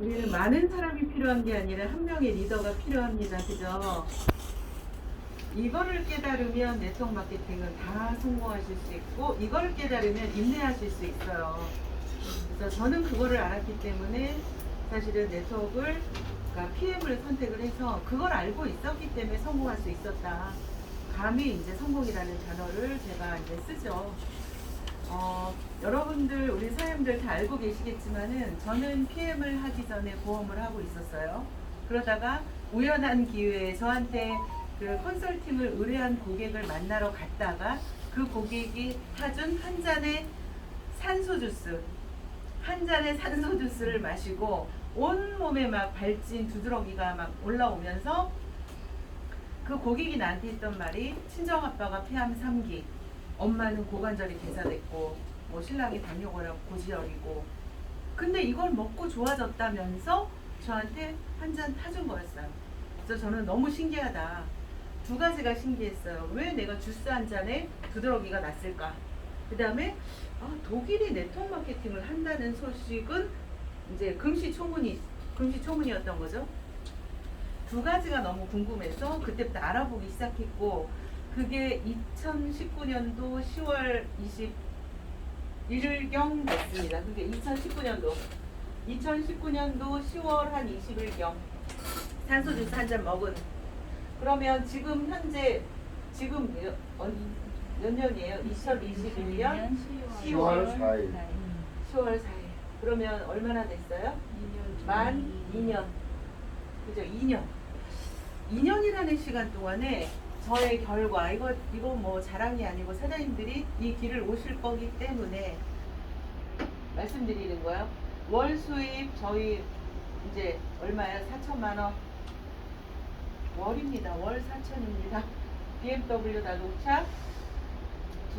우리는 많은 사람이 필요한 게 아니라 한 명의 리더가 필요합니다. 그죠? 이거를 깨달으면 네트워크 마케팅은 다 성공하실 수 있고, 이거를 깨달으면 인내하실 수 있어요. 그래서 저는 그거를 알았기 때문에 사실은 네트워크를, 그러니까 PM을 선택을 해서 그걸 알고 있었기 때문에 성공할 수 있었다. 감히 이제 성공이라는 단어를 제가 이제 쓰죠. 여러분들, 우리 사장님들 다 알고 계시겠지만은 저는 PM을 하기 전에 보험을 하고 있었어요. 그러다가 우연한 기회에 저한테 그 컨설팅을 의뢰한 고객을 만나러 갔다가 그 고객이 사준 한 잔의 산소 주스를 마시고 온몸에 막 발진 두드러기가 막 올라오면서 그 고객이 나한테 했던 말이, 친정아빠가 폐암 3기, 엄마는 고관절이 개사됐고 뭐 신랑이 당뇨고랑 고지혈이고, 근데 이걸 먹고 좋아졌다면서 저한테 한 잔 타준 거였어요. 그래서 저는 너무 신기하다. 두 가지가 신기했어요. 왜 내가 주스 한 잔에 두드러기가 났을까? 그 다음에 독일이 네트워크 마케팅을 한다는 소식은 이제 금시초문이었던 거죠. 두 가지가 너무 궁금해서 그때부터 알아보기 시작했고, 그게 2019년도 10월 21일경 됐습니다. 그게 2019년도 10월 한 20일경 산소 주스 한 잔 먹은. 그러면 지금 현재 몇 년이에요? 2021년 10월 4일. 4일. 그러면 얼마나 됐어요? 만 2년. 그죠? 2년이라는 시간 동안에 저의 결과, 이거 뭐 자랑이 아니고 사장님들이 이 길을 오실 거기 때문에 말씀드리는 거예요. 월 수입 저희 이제 얼마야? 4천만 원. 월입니다. 월 4천입니다. BMW 자동차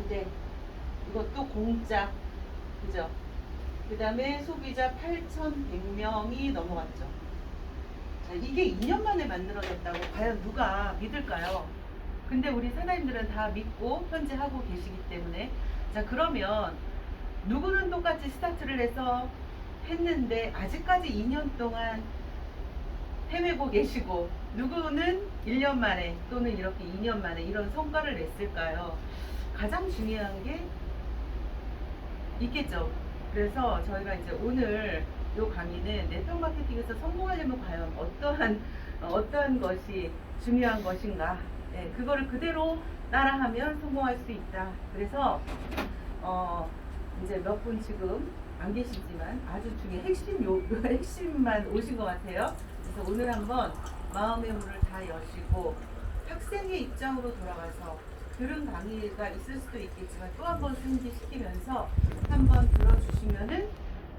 2대. 이것도 공짜. 그죠? 그 다음에 소비자 8,100명이 넘어갔죠. 자, 이게 2년 만에 만들어졌다고 과연 누가 믿을까요? 근데 우리 사장님들은 다 믿고 현재 하고 계시기 때문에. 자, 그러면 누구는 똑같이 스타트를 해서 했는데 아직까지 2년 동안 헤매고 계시고, 누구는 1년 만에 또는 이렇게 2년 만에 이런 성과를 냈을까요? 가장 중요한 게 있겠죠. 그래서 저희가 이제 오늘 이 강의는 네트워크 마케팅에서 성공하려면 과연 어떠한 것이 중요한 것인가, 네, 그거를 그대로 따라하면 성공할 수 있다. 그래서 이제 몇 분 지금 안 계시지만 아주 중에 핵심만 오신 것 같아요. 그래서 오늘 한번 마음의 문을 다 여시고 학생의 입장으로 돌아가서 들은 강의가 있을 수도 있겠지만 또 한 번 상기시키면서 한번 들어주시면은,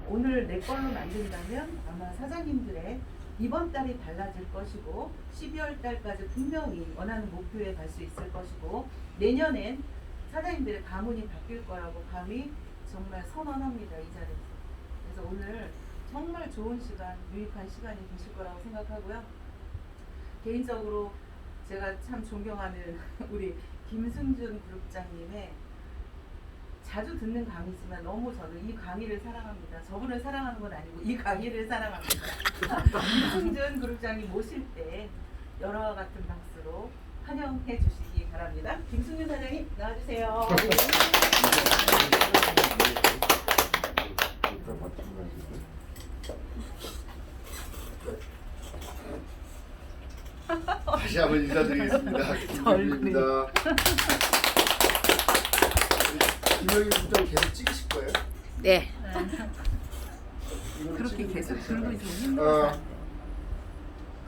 오늘 내 걸로 만든다면 아마 사장님들의 이번 달이 달라질 것이고 12월 달까지 분명히 원하는 목표에 갈 수 있을 것이고, 내년엔 사장님들의 가문이 바뀔 거라고 감히 정말 선언합니다. 이 자리에서. 그래서 오늘 정말 좋은 시간, 유익한 시간이 되실 거라고 생각하고요. 개인적으로 제가 참 존경하는 우리 김승준 그룹장님의, 자주 듣는 강의지만 너무 저는 이 강의를 사랑합니다. 저분을 사랑하는 건 아니고 이 강의를 사랑합니다. 김승준 그룹장님 모실 때 여러와 같은 박수로 환영해 주시기 바랍니다. 김승준 사장님 나와주세요. 다시 한번 인사드리겠습니다. 김명입니다. 김명희 부장 계속 찍으실 거예요? 네. 그렇게 계속 들고 있으면 힘들어서.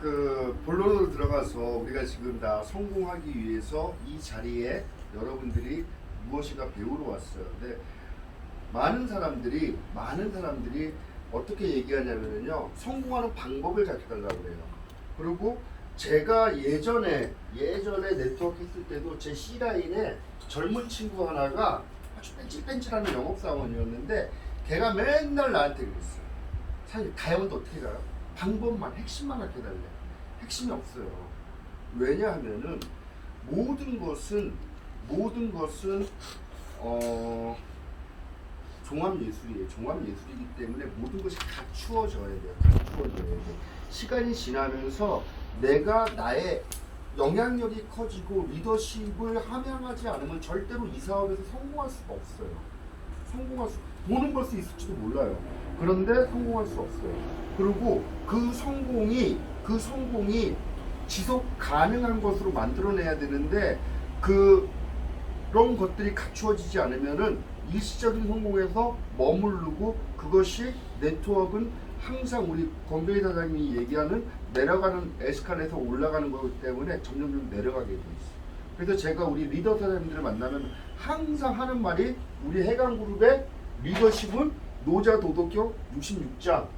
그 본론으로 들어가서 우리가 지금 다 성공하기 위해서 이 자리에 여러분들이 무엇인가 배우러 왔어요. 근데 많은 사람들이 어떻게 얘기하냐면요, 성공하는 방법을 가르쳐달라고 그래요. 그리고 제가 예전에 네트워크 했을 때도 제 C라인에 젊은 친구 하나가 아주 뺀질뺀질하는 영업사원이었는데 걔가 맨날 나한테 그랬어요. 사장님 다이아몬드 어떻게 가요? 방법만, 핵심만 가르쳐달래. 핵심이 없어요. 왜냐하면은 모든 것은 종합예술이에요. 종합예술이기 때문에 모든 것이 갖추어져야 돼요. 갖추어져야 돼. 시간이 지나면서 내가 나의 영향력이 커지고 리더십을 함양하지 않으면 절대로 이 사업에서 성공할 수가 없어요. 돈은 벌 수 있을지도 몰라요. 그런데 성공할 수 없어요. 그리고 그 성공이 지속 가능한 것으로 만들어내야 되는데 그런 것들이 갖추어지지 않으면은 일시적인 성공에서 머무르고 그것이 네트워크는 항상 우리 권배희 사장님이 얘기하는 내려가는 에스컬레이터 올라가는 거기 때문에 점점 내려가게 돼 있어요. 그래서 제가 우리 리더 사장님들을 만나면 항상 하는 말이 우리 해강그룹의 리더십은 노자 도덕경 66장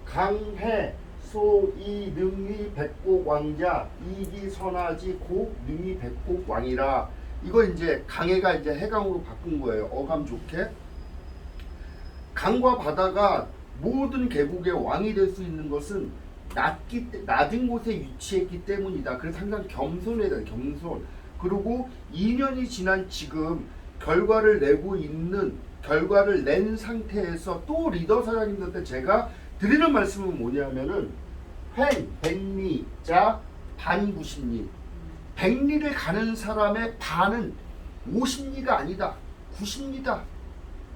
강해 소이 능이 백곡 왕자 이기 선하지 고 능이 백곡 왕이라. 이거 이제 강해가 이제 해강으로 바꾼 거예요. 어감 좋게. 강과 바다가 모든 계곡의 왕이 될 수 있는 것은 낮은 곳에 위치했기 때문이다. 그래서 항상 겸손해야 돼. 겸손. 그리고 2년이 지난 지금 결과를 낸 상태에서 또 리더 사장님들한테 제가 드리는 말씀은 뭐냐면은 백리, 자, 반 90리. 100리를 가는 사람의 반은 50리가 아니다. 90리다.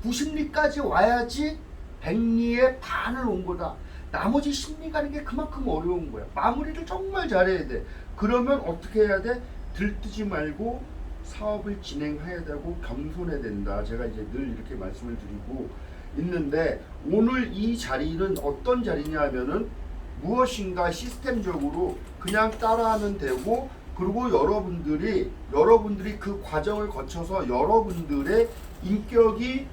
90리까지 와야지 100리의 반을 온 거다. 나머지 10리 가는 게 그만큼 어려운 거야. 마무리를 정말 잘해야 돼. 그러면 어떻게 해야 돼? 들뜨지 말고 사업을 진행해야 되고 겸손해야 된다. 제가 이제 늘 이렇게 말씀을 드리고 있는데 오늘 이 자리는 어떤 자리냐 하면은 무엇인가 시스템적으로 그냥 따라하면 되고 그리고 여러분들이 그 과정을 거쳐서 여러분들의 인격이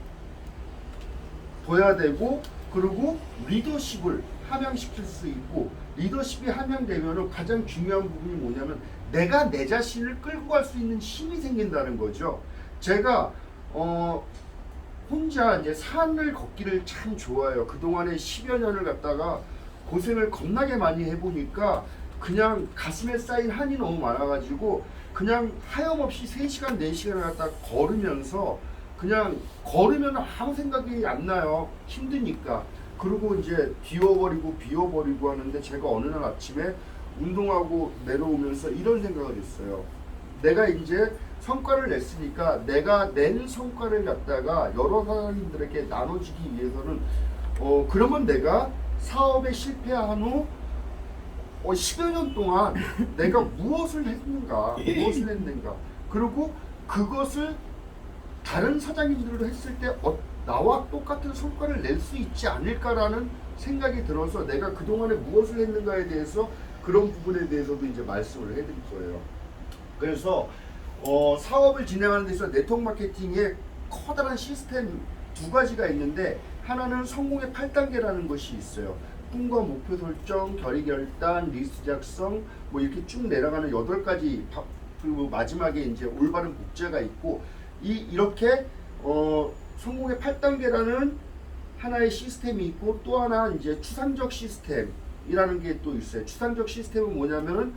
둬야 되고 그리고 리더십을 함양시킬 수 있고 리더십이 함양되면 가장 중요한 부분이 뭐냐면 내가 내 자신을 끌고 갈 수 있는 힘이 생긴다는 거죠. 제가 혼자 이제 산을 걷기를 참 좋아해요. 그동안에 10여 년을 갔다가 고생을 겁나게 많이 해보니까 그냥 가슴에 쌓인 한이 너무 많아가지고 그냥 하염없이 3시간 4시간을 갖다 걸으면서 그냥 걸으면 아무 생각이 안 나요. 힘드니까. 그리고 이제 비워버리고 하는데 제가 어느 날 아침에 운동하고 내려오면서 이런 생각을 했어요. 내가 이제 성과를 냈으니까 내가 낸 성과를 갖다가 여러 사람들에게 나눠주기 위해서는 그러면 내가 사업에 실패한 후 10여 년 동안 내가 무엇을 했는가 그리고 그것을 다른 사장님들도 했을 때 나와 똑같은 성과를 낼 수 있지 않을까라는 생각이 들어서 내가 그동안에 무엇을 했는가에 대해서 그런 부분에 대해서도 이제 말씀을 해드릴 거예요. 그래서 사업을 진행하는 데 있어서 네트워크 마케팅의 커다란 시스템 2가지가 있는데 하나는 성공의 8단계라는 것이 있어요. 꿈과 목표 설정, 결의 결단, 리스트 작성 뭐 이렇게 쭉 내려가는 8가지 그리고 마지막에 이제 올바른 복제가 있고 이렇게 성공의 8단계라는 하나의 시스템이 있고 또 하나 이제 추상적 시스템이라는 게 또 있어요. 추상적 시스템은 뭐냐면은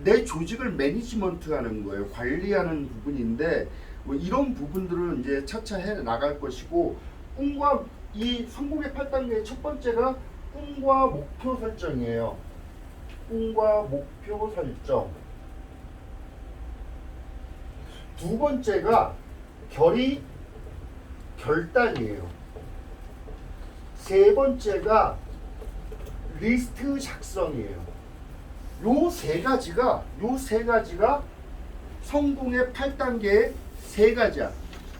내 조직을 매니지먼트하는 거예요. 관리하는 부분인데 뭐 이런 부분들은 이제 차차 해 나갈 것이고 꿈과 이 성공의 8단계의 첫 번째가 꿈과 목표 설정이에요. 꿈과 목표 설정. 두 번째가 결의 결단이에요. 세 번째가 리스트 작성이에요. 요 세 가지가 성공의 8단계의 3가지야.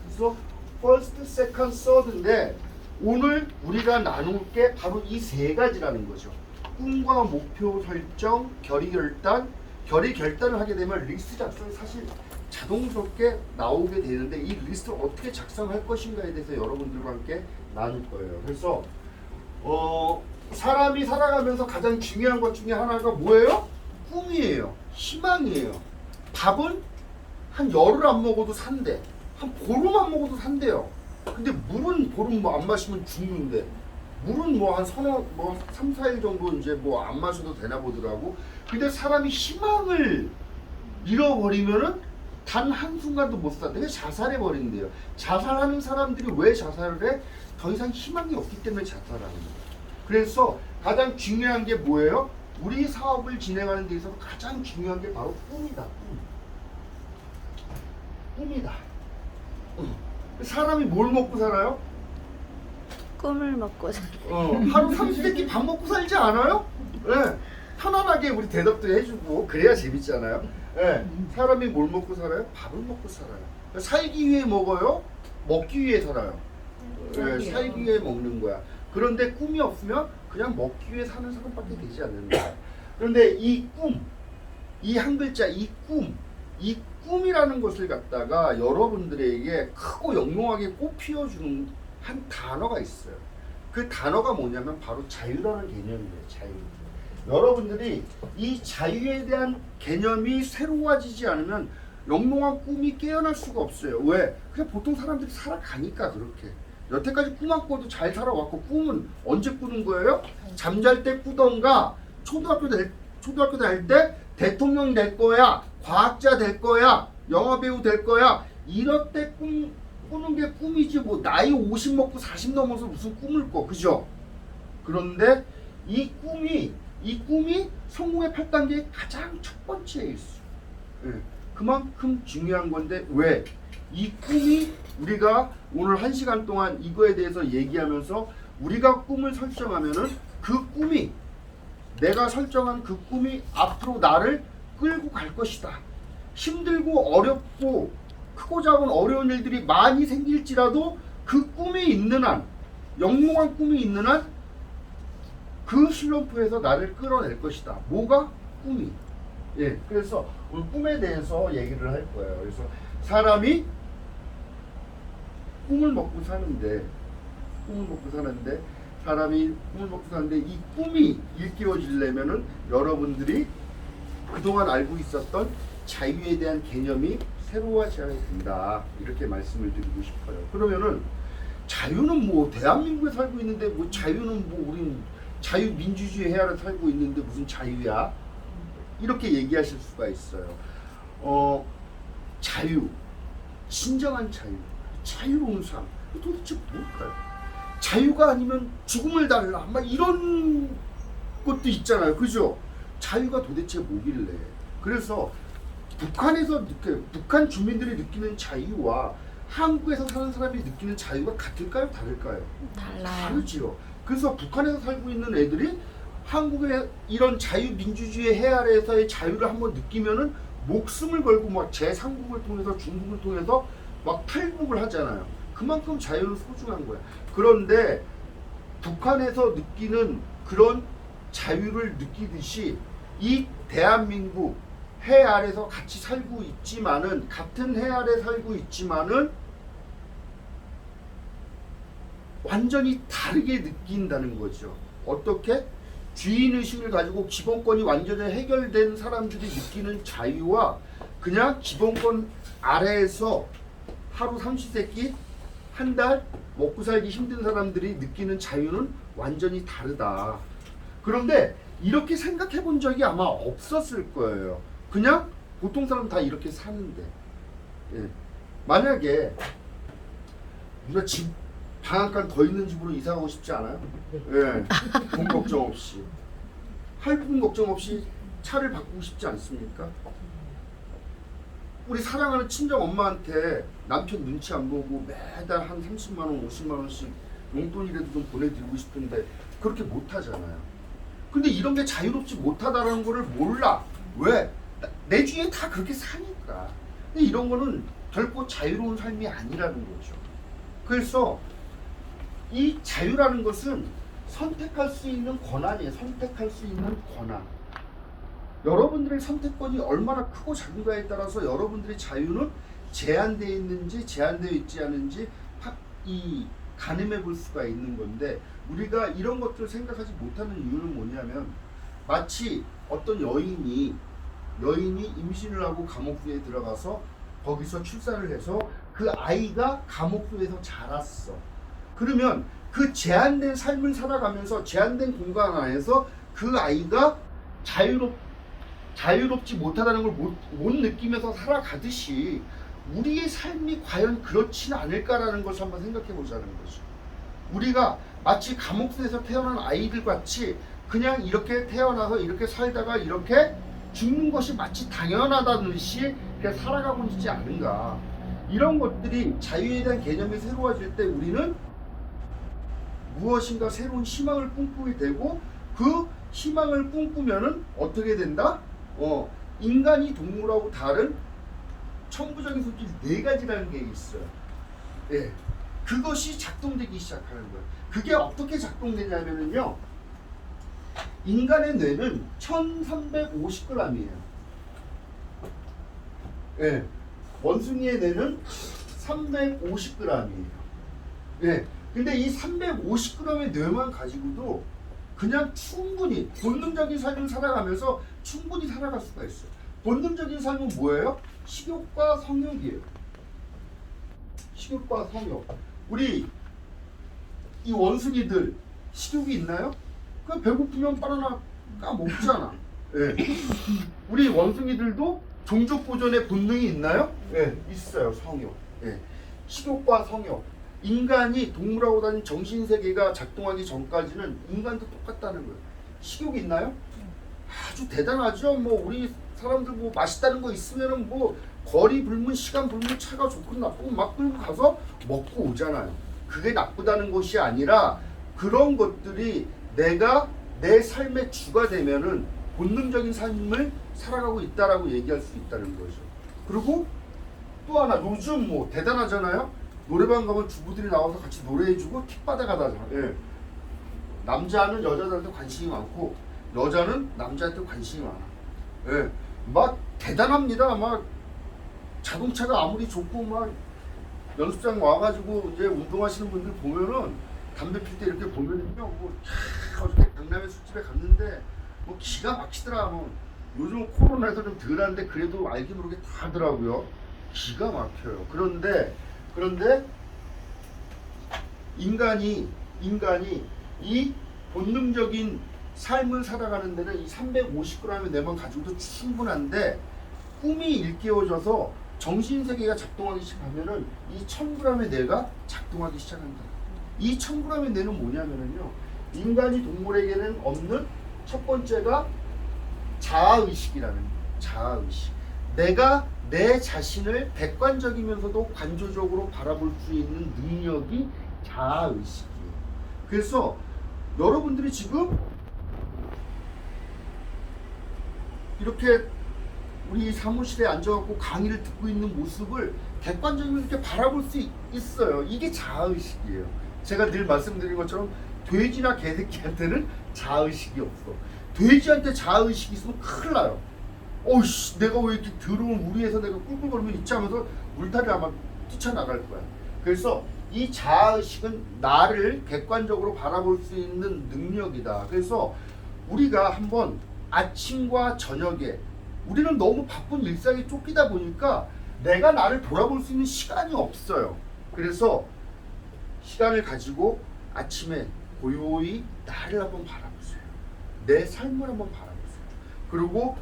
그래서 first, second, third인데 오늘 우리가 나눌 게 바로 이 3가지라는 거죠. 꿈과 목표 설정, 결의 결단을 하게 되면 리스트 작성이 사실 자동스럽게 나오게 되는데 이 리스트를 어떻게 작성할 것인가에 대해서 여러분들과 함께 나눌 거예요. 그래서 사람이 살아가면서 가장 중요한 것 중에 하나가 뭐예요? 꿈이에요. 희망이에요. 밥은 한 열흘 안 먹어도 산대. 한 보름 안 먹어도 산대요. 근데 물은 보름 뭐 안 마시면 죽는데 물은 뭐 한 3, 4일 정도 이제 뭐 안 마셔도 되나 보더라고. 근데 사람이 희망을 잃어버리면은 단 한순간도 못 산대. 왜 자살해 버린대요. 자살하는 사람들이 왜 자살을 해? 더 이상 희망이 없기 때문에 자살하는 거예요. 그래서 가장 중요한 게 뭐예요? 우리 사업을 진행하는 데 있어서 가장 중요한 게 바로 꿈이다. 꿈이다. 사람이 뭘 먹고 살아요? 꿈을 먹고 하루 30끼 밥 먹고 살지 않아요? 네. 편안하게 우리 대답도 해주고 그래야 재밌잖아요. 네. 사람이 뭘 먹고 살아요? 밥을 먹고 살아요. 살기 위해 먹어요? 먹기 위해 살아요. 네. 살기 위해 먹는 거야. 그런데 꿈이 없으면 그냥 먹기 위해 사는 사람밖에 되지 않는다. 그런데 이 꿈, 이 한 글자, 이 꿈이라는 것을 갖다가 여러분들에게 크고 영롱하게 꽃피워주는 한 단어가 있어요. 그 단어가 뭐냐면 바로 자유라는 개념이에요. 자유. 여러분들이 이 자유에 대한 개념이 새로워지지 않으면 영롱한 꿈이 깨어날 수가 없어요. 왜? 그냥 보통 사람들이 살아가니까 그렇게. 여태까지 꿈 안 꿔도 잘 살아왔고 꿈은 언제 꾸는 거예요? 잠잘 때 꾸던가 초등학교 다닐 때 대통령 될 거야, 과학자 될 거야, 영화배우 될 거야 이럴 때 꾸는 게 꿈이지 뭐 나이 50 먹고 40 넘어서 무슨 꿈을 꿔, 그죠? 그런데 이 꿈이 성공의 8단계의 가장 첫 번째에 있어. 예, 그만큼 중요한 건데 왜? 이 꿈이 우리가 오늘 1시간 동안 이거에 대해서 얘기하면서 우리가 꿈을 설정하면은 그 꿈이 내가 설정한 그 꿈이 앞으로 나를 끌고 갈 것이다. 힘들고 어렵고 크고 작은 어려운 일들이 많이 생길지라도 그 꿈이 있는 한, 영롱한 꿈이 있는 한 그 슬럼프에서 나를 끌어낼 것이다. 뭐가? 꿈이. 예, 그래서 오늘 꿈에 대해서 얘기를 할 거예요. 그래서 사람이 꿈을 먹고 사는데 이 꿈이 일깨워지려면은 여러분들이 그동안 알고 있었던 자유에 대한 개념이 새로워져야 된다. 이렇게 말씀을 드리고 싶어요. 그러면은 자유는 뭐 대한민국에 살고 있는데 뭐 자유는 뭐 우린 자유민주주의 해야를 살고 있는데 무슨 자유야? 이렇게 얘기하실 수가 있어요. 자유, 진정한 자유, 자유로운 삶 도대체 뭘까요? 자유가 아니면 죽음을 달라 막 이런 것도 있잖아요, 그죠? 자유가 도대체 뭐길래? 그래서 북한 주민들이 느끼는 자유와 한국에서 사는 사람이 느끼는 자유가 같을까요, 다를까요? 달라요. 다르지요. 그래서 북한에서 살고 있는 애들이 한국의 이런 자유민주주의 해 아래에서의 자유를 한번 느끼면은 목숨을 걸고 막 제3국을 통해서 중국을 통해서 막 탈북을 하잖아요. 그만큼 자유는 소중한 거야. 그런데 북한에서 느끼는 그런 자유를 느끼듯이 이 대한민국 해 아래서 같이 살고 있지만은 같은 해 아래 살고 있지만은 완전히 다르게 느낀다는 거죠. 어떻게? 주인의식을 가지고 기본권이 완전히 해결된 사람들이 느끼는 자유와 그냥 기본권 아래에서 하루 삼시세끼 한 달 먹고 살기 힘든 사람들이 느끼는 자유는 완전히 다르다. 그런데 이렇게 생각해 본 적이 아마 없었을 거예요. 그냥 보통 사람 다 이렇게 사는데. 예. 만약에 누가 집 방앗간 더 있는 집으로 이사 가고 싶지 않아요? 예. 돈 걱정 없이. 할부금 걱정 없이 차를 바꾸고 싶지 않습니까? 우리 사랑하는 친정 엄마한테 남편 눈치 안 보고 매달 한 30만 원, 50만 원씩 용돈이라도 좀 보내드리고 싶은데 그렇게 못 하잖아요. 근데 이런 게 자유롭지 못하다는 거를 몰라. 왜? 내 주위에 다 그렇게 사니까. 근데 이런 거는 결코 자유로운 삶이 아니라는 거죠. 그래서 이 자유라는 것은 선택할 수 있는 권한이에요. 선택할 수 있는 권한. 여러분들의 선택권이 얼마나 크고 작은가에 따라서 여러분들의 자유는 제한되어 있는지 제한되어 있지 않은지 가늠해 볼 수가 있는 건데 우리가 이런 것들을 생각하지 못하는 이유는 뭐냐면 마치 어떤 여인이 임신을 하고 감옥소에 들어가서 거기서 출산을 해서 그 아이가 감옥소에서 자랐어. 그러면 그 제한된 삶을 살아가면서 제한된 공간 안에서 그 아이가 자유롭지 못하다는 걸 못 느끼면서 살아가듯이 우리의 삶이 과연 그렇지는 않을까라는 것을 한번 생각해 보자는 거죠. 우리가 마치 감옥에서 태어난 아이들 같이 그냥 이렇게 태어나서 이렇게 살다가 이렇게 죽는 것이 마치 당연하다듯이 이렇게 살아가고 있지 않은가. 이런 것들이 자유에 대한 개념이 새로워질 때 우리는 무엇인가 새로운 희망을 꿈꾸게 되고, 그 희망을 꿈꾸면은 어떻게 된다? 인간이 동물하고 다른 천부적인 소질 4가지라는 게 있어요. 예. 그것이 작동되기 시작하는 거예요. 그게 어떻게 작동되냐면요. 인간의 뇌는 1350g이에요. 예. 원숭이의 뇌는 350g이에요. 예. 근데 이 350g의 뇌만 가지고도 그냥 충분히 본능적인 삶을 살아가면서 충분히 살아갈 수가 있어요. 본능적인 삶은 뭐예요? 식욕과 성욕이에요. 식욕과 성욕. 우리 이 원숭이들 식욕이 있나요? 그냥 배고프면 바나나 까먹잖아. 예. 우리 원숭이들도 종족 보존의 본능이 있나요? 예, 있어요. 성욕. 예. 식욕과 성욕. 인간이 동물하고 다른 정신세계가 작동하기 전까지는 인간도 똑같다는 거예요. 식욕이 있나요? 아주 대단하죠. 뭐 우리 사람들 뭐 맛있다는 거 있으면은 뭐 거리 불문, 시간 불문, 차가 좋고 나쁘고 막 끌고 가서 먹고 오잖아요. 그게 나쁘다는 것이 아니라 그런 것들이 내가 내 삶의 주가 되면은 본능적인 삶을 살아가고 있다라고 얘기할 수 있다는 거죠. 그리고 또 하나, 요즘 뭐 대단하잖아요. 노래방 가면 주부들이 나와서 같이 노래해주고 팁 받아가다잖아. 예. 남자는 여자들한테 관심이 많고 여자는 남자한테 관심이 많아. 예. 막 대단합니다. 막 자동차가 아무리 좋고 막 연습장 와가지고 이제 운동하시는 분들 보면은 담배 필 때 이렇게 보면은요, 뭐 어저께 강남의 술집에 갔는데 뭐 기가 막히더라. 뭐 요즘 코로나에서 좀 덜한데 그래도 알기 모르게 다 하더라고요. 기가 막혀요. 그런데 인간이 이 본능적인 삶을 살아가는 데는 이 350g의 뇌만 가지고도 충분한데, 꿈이 일깨워져서 정신세계가 작동하기 시작하면은 이 1000g의 뇌가 작동하기 시작한다. 이 1000g의 뇌는 뭐냐면은요, 인간이 동물에게는 없는 첫 번째가 자아의식이라는 거예요. 자아의식. 내가 내 자신을 객관적이면서도 관조적으로 바라볼 수 있는 능력이 자아의식이에요. 그래서 여러분들이 지금 이렇게 우리 사무실에 앉아갖고 강의를 듣고 있는 모습을 객관적으로 이렇게 바라볼 수 있어요. 이게 자아의식이에요. 제가 늘 말씀드린 것처럼 돼지나 개새끼한테는 자아의식이 없어. 돼지한테 자아의식이 있으면 큰일 나요. 어이씨, 내가 왜 이렇게 더러운 우리에서 내가 꿀꿀거리면 있지 하면서 물타리 아마 뛰쳐나갈 거야. 그래서 이 자아의식은 나를 객관적으로 바라볼 수 있는 능력이다. 그래서 우리가 한번 아침과 저녁에, 우리는 너무 바쁜 일상에 쫓기다 보니까 내가 나를 돌아볼 수 있는 시간이 없어요. 그래서 시간을 가지고 아침에 고요히 나를 한번 바라보세요. 내 삶을 한번 바라보세요. 그리고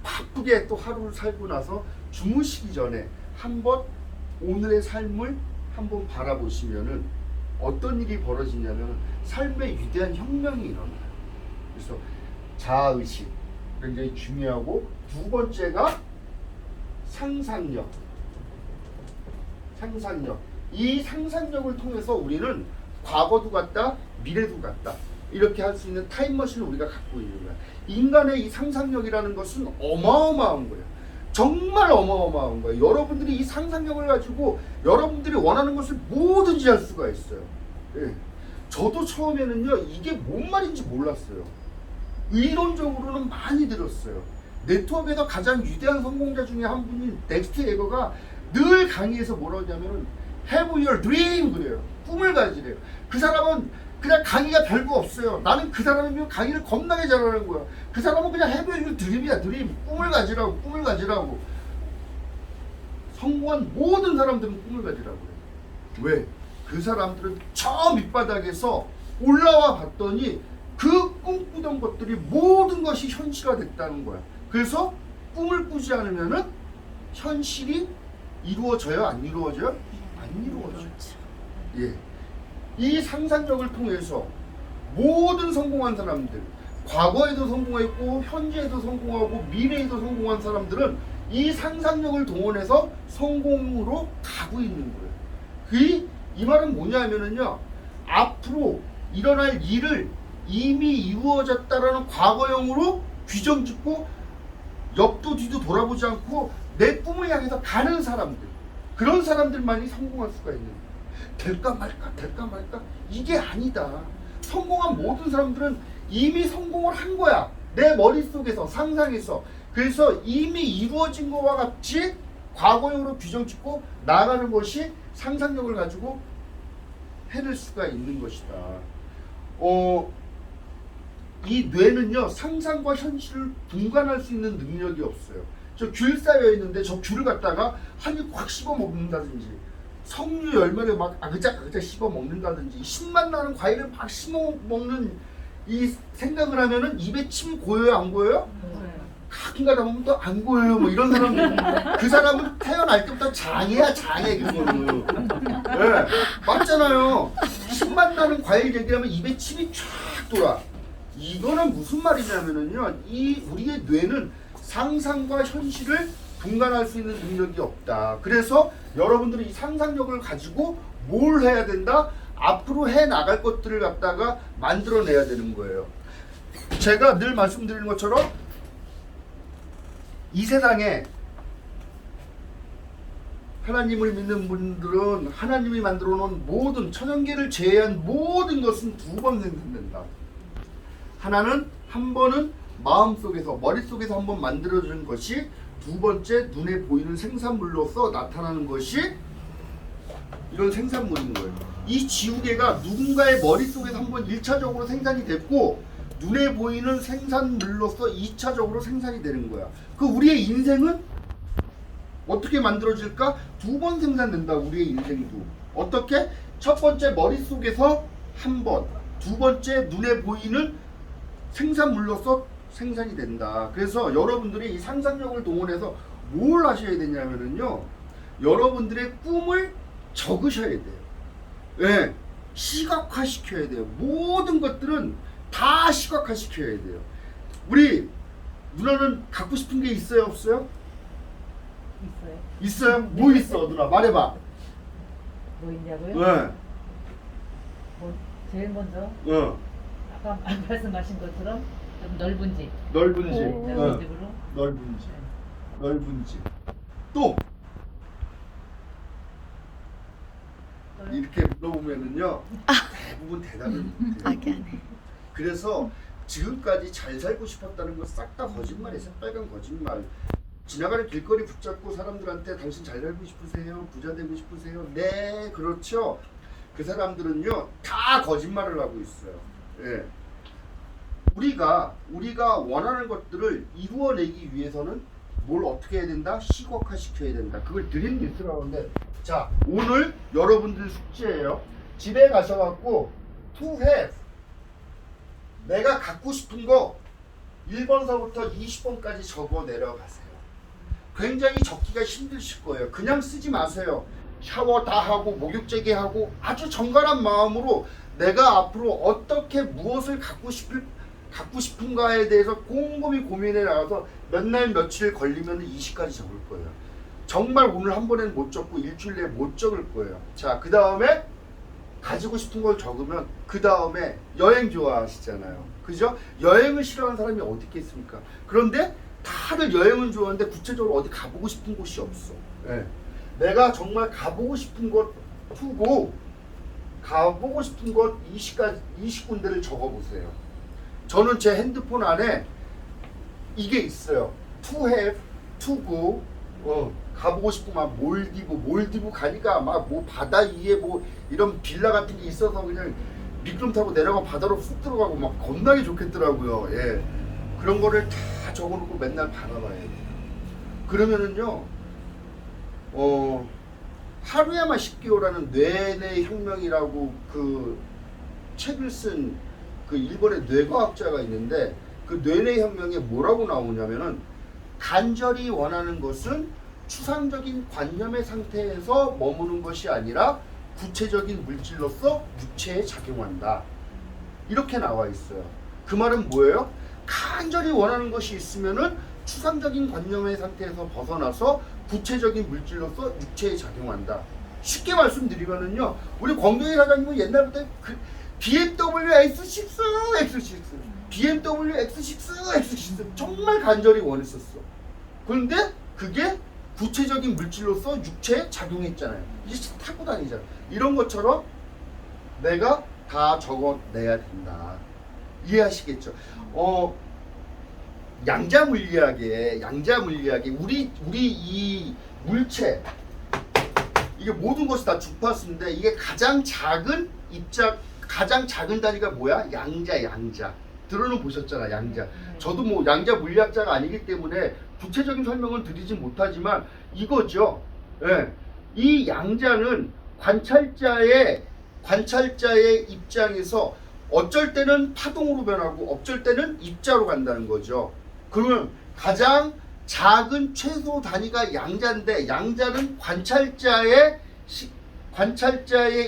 바쁘게 또 하루를 살고 나서 주무시기 전에 한번 오늘의 삶을 한번 바라보시면은 어떤 일이 벌어지냐면 삶의 위대한 혁명이 일어나요. 그래서 자아의식 굉장히 중요하고, 두 번째가 상상력. 이 상상력을 통해서 우리는 과거도 갔다, 미래도 갔다, 이렇게 할 수 있는 타임머신을 우리가 갖고 있는 거야. 인간의 이 상상력이라는 것은 어마어마한 거예요. 정말 어마어마한 거예요. 여러분들이 이 상상력을 가지고 여러분들이 원하는 것을 뭐든지 할 수가 있어요. 예. 저도 처음에는요, 이게 뭔 말인지 몰랐어요. 이론적으로는 많이 들었어요. 네트워크에서 가장 위대한 성공자 중에 한 분인 넥스트 에거가 늘 강의에서 뭐라고 하냐면 Have your dream 그래요. 꿈을 가지래요. 그 사람은 그냥 강의가 별거 없어요. 나는 그 사람이면 강의를 겁나게 잘하는 거야. 그 사람은 그냥 Have your dream이야. 드림. 꿈을 가지라고. 성공한 모든 사람들은 꿈을 가지라고 해요. 왜? 그 사람들은 저 밑바닥에서 올라와 봤더니 그 꿈꾸던 것들이 모든 것이 현실화됐다는 거야. 그래서 꿈을 꾸지 않으면은 현실이 이루어져요? 안 이루어져요? 안 이루어져요. 예. 이 상상력을 통해서 모든 성공한 사람들, 과거에도 성공했고 현재에도 성공하고 미래에도 성공한 사람들은 이 상상력을 동원해서 성공으로 가고 있는 거예요. 이 말은 뭐냐면은요, 앞으로 일어날 일을 이미 이루어졌다라는 과거형으로 규정 짓고 옆도 뒤도 돌아보지 않고 내 꿈을 향해서 가는 사람들, 그런 사람들만이 성공할 수가 있는 거예요. 될까 말까 이게 아니다. 성공한 모든 사람들은 이미 성공을 한 거야. 내 머릿속에서 상상해서. 그래서 이미 이루어진 것과 같이 과거형으로 규정 짓고 나가는 것이 상상력을 가지고 해낼 수가 있는 것이다. 이 뇌는요, 상상과 현실을 분간할 수 있는 능력이 없어요. 저 귤 쌓여 있는데 저 귤을 갖다가 한 입 확 씹어 먹는다든지, 석류 열매를 막 아그작아그작 씹어 먹는다든지, 신맛 나는 과일을 막 씹어 먹는 이 생각을 하면은 입에 침이 고여요, 안 고여요? 가끔가다 보면 또 안 고여요. 뭐 이런 사람들. 그 사람은 태어날 때부터 장애야, 장애. 그거는. 네, 맞잖아요. 신맛 나는 과일 얘기하면 입에 침이 쫙 돌아. 이거는 무슨 말이냐면은요, 우리의 뇌는 상상과 현실을 분간할 수 있는 능력이 없다. 그래서 여러분들이 이 상상력을 가지고 뭘 해야 된다? 앞으로 해 나갈 것들을 갖다가 만들어내야 되는 거예요. 제가 늘 말씀드리는 것처럼 이 세상에 하나님을 믿는 분들은 하나님이 만들어 놓은 모든 천연계를 제외한 모든 것은 두 번 생성된다. 하나는 한 번은 마음속에서, 머릿속에서 한번 만들어지는 것이, 두 번째 눈에 보이는 생산물로서 나타나는 것이 이런 생산물인 거예요. 이 지우개가 누군가의 머릿속에서 한번 1차적으로 생산이 됐고 눈에 보이는 생산물로서 2차적으로 생산이 되는 거야. 그 우리의 인생은 어떻게 만들어질까? 두 번 생산된다. 우리의 인생도. 어떻게? 첫 번째 머릿속에서 한 번, 두 번째 눈에 보이는 생산물로서 생산이 된다. 그래서 여러분들이 이 상상력을 동원해서 뭘 하셔야 되냐면요, 여러분들의 꿈을 적으셔야 돼요. 예, 시각화 시켜야 돼요. 모든 것들은 다 시각화 시켜야 돼요. 우리 누나는 갖고 싶은 게 있어요, 없어요? 있어요. 있어요? 뭐 있어, 누나? 말해봐. 뭐 있냐고요? 네. 뭐 제일 먼저 어. 아까 말씀하신 것처럼 좀 넓은 집, 넓은 집. 오. 넓은 어. 집으로. 넓은 집. 넓은 집. 또 이렇게 물어보면은요, 대부분 대답을 못해요. 악연해. 그래서 지금까지 잘 살고 싶었다는 건 싹 다 거짓말이에요. 새빨간 거짓말. 지나가는 길거리 붙잡고 사람들한테 당신 잘 살고 싶으세요? 부자 되고 싶으세요? 네, 그렇죠. 그 사람들은요, 다 거짓말을 하고 있어요. 예. 우리가 원하는 것들을 이루어내기 위해서는 뭘 어떻게 해야 된다? 시각화 시켜야 된다. 그걸 드림 뉴스라고 하는데, 자, 오늘 여러분들 숙제예요. 집에 가셔갖고 to have, 내가 갖고 싶은 거 1번서부터 20번까지 적어 내려가세요. 굉장히 적기가 힘드실 거예요. 그냥 쓰지 마세요. 샤워 다 하고 목욕제기 하고 아주 정갈한 마음으로 내가 앞으로 어떻게 무엇을 갖고 싶은가에 대해서 곰곰이 고민해 나가서 몇 날 며칠 걸리면 20까지 적을 거예요. 정말 오늘 한 번에는 못 적고 일주일 내에 못 적을 거예요. 자, 그 다음에 가지고 싶은 걸 적으면 그 다음에 여행 좋아하시잖아요. 그죠? 여행을 싫어하는 사람이 어디 있겠습니까? 그런데 다들 여행은 좋아하는데 구체적으로 어디 가보고 싶은 곳이 없어. 네. 내가 정말 가보고 싶은 곳 투고, 가보고 싶은 곳 20군데를 적어보세요. 저는 제 핸드폰 안에 이게 있어요. To have, to go. 가보고 싶고 막 몰디브 가니까 막 뭐 바다 위에 뭐 이런 빌라 같은 게 있어서 그냥 미끄럼 타고 내려가 바다로 쑥 들어가고 막 겁나게 좋겠더라고요. 예. 그런 거를 다 적어놓고 맨날 바라봐야 돼요. 그러면은요, 하루야마 식기요라는 뇌내 혁명이라고 그 책을 쓴 그 일본의 뇌과학자가 있는데, 그 뇌내 혁명에 뭐라고 나오냐면은, 간절히 원하는 것은 추상적인 관념의 상태에서 머무는 것이 아니라 구체적인 물질로서 육체에 작용한다. 이렇게 나와 있어요. 그 말은 뭐예요? 간절히 원하는 것이 있으면은 추상적인 관념의 상태에서 벗어나서 구체적인 물질로서 육체에 작용한다. 쉽게 말씀드리면은요, 우리 광동희 사장님은 옛날부터 그 BMW X6 BMW X6 정말 간절히 원했었어. 그런데 그게 구체적인 물질로서 육체에 작용했잖아요. 이제 타고 다니잖아. 이런 것처럼 내가 다 적어내야 된다. 이해하시겠죠? 양자 물리학에 우리 이 물체, 이게 모든 것이 다 주파수인데 이게 가장 작은 단위가 뭐야? 양자. 들어는 보셨잖아, 양자. 저도 뭐 양자 물리학자가 아니기 때문에 구체적인 설명은 드리진 못하지만 이거죠. 예. 이 양자는 관찰자의 입장에서 어쩔 때는 파동으로 변하고 어쩔 때는 입자로 간다는 거죠. 그러면 가장 작은 최소 단위가 양자인데, 양자는 관찰자의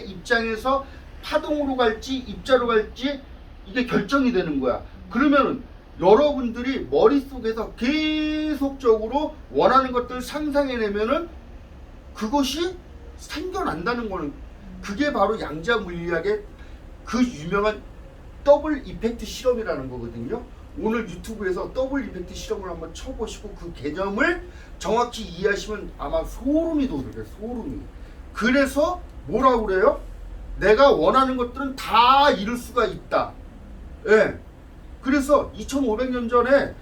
입장에서 파동으로 갈지 입자로 갈지 이게 결정이 되는 거야. 그러면 여러분들이 머릿속에서 계속적으로 원하는 것들을 상상해내면은 그것이 생겨난다는 거는, 그게 바로 양자 물리학의 그 유명한 더블 이펙트 실험이라는 거거든요. 오늘 유튜브에서 더블 이펙트 실험을 한번 쳐보시고 그 개념을 정확히 이해하시면 아마 소름이 돋을 소름이. 그래서 뭐라고 그래요? 내가 원하는 것들은 다 이룰 수가 있다. 예. 그래서 2500년 전에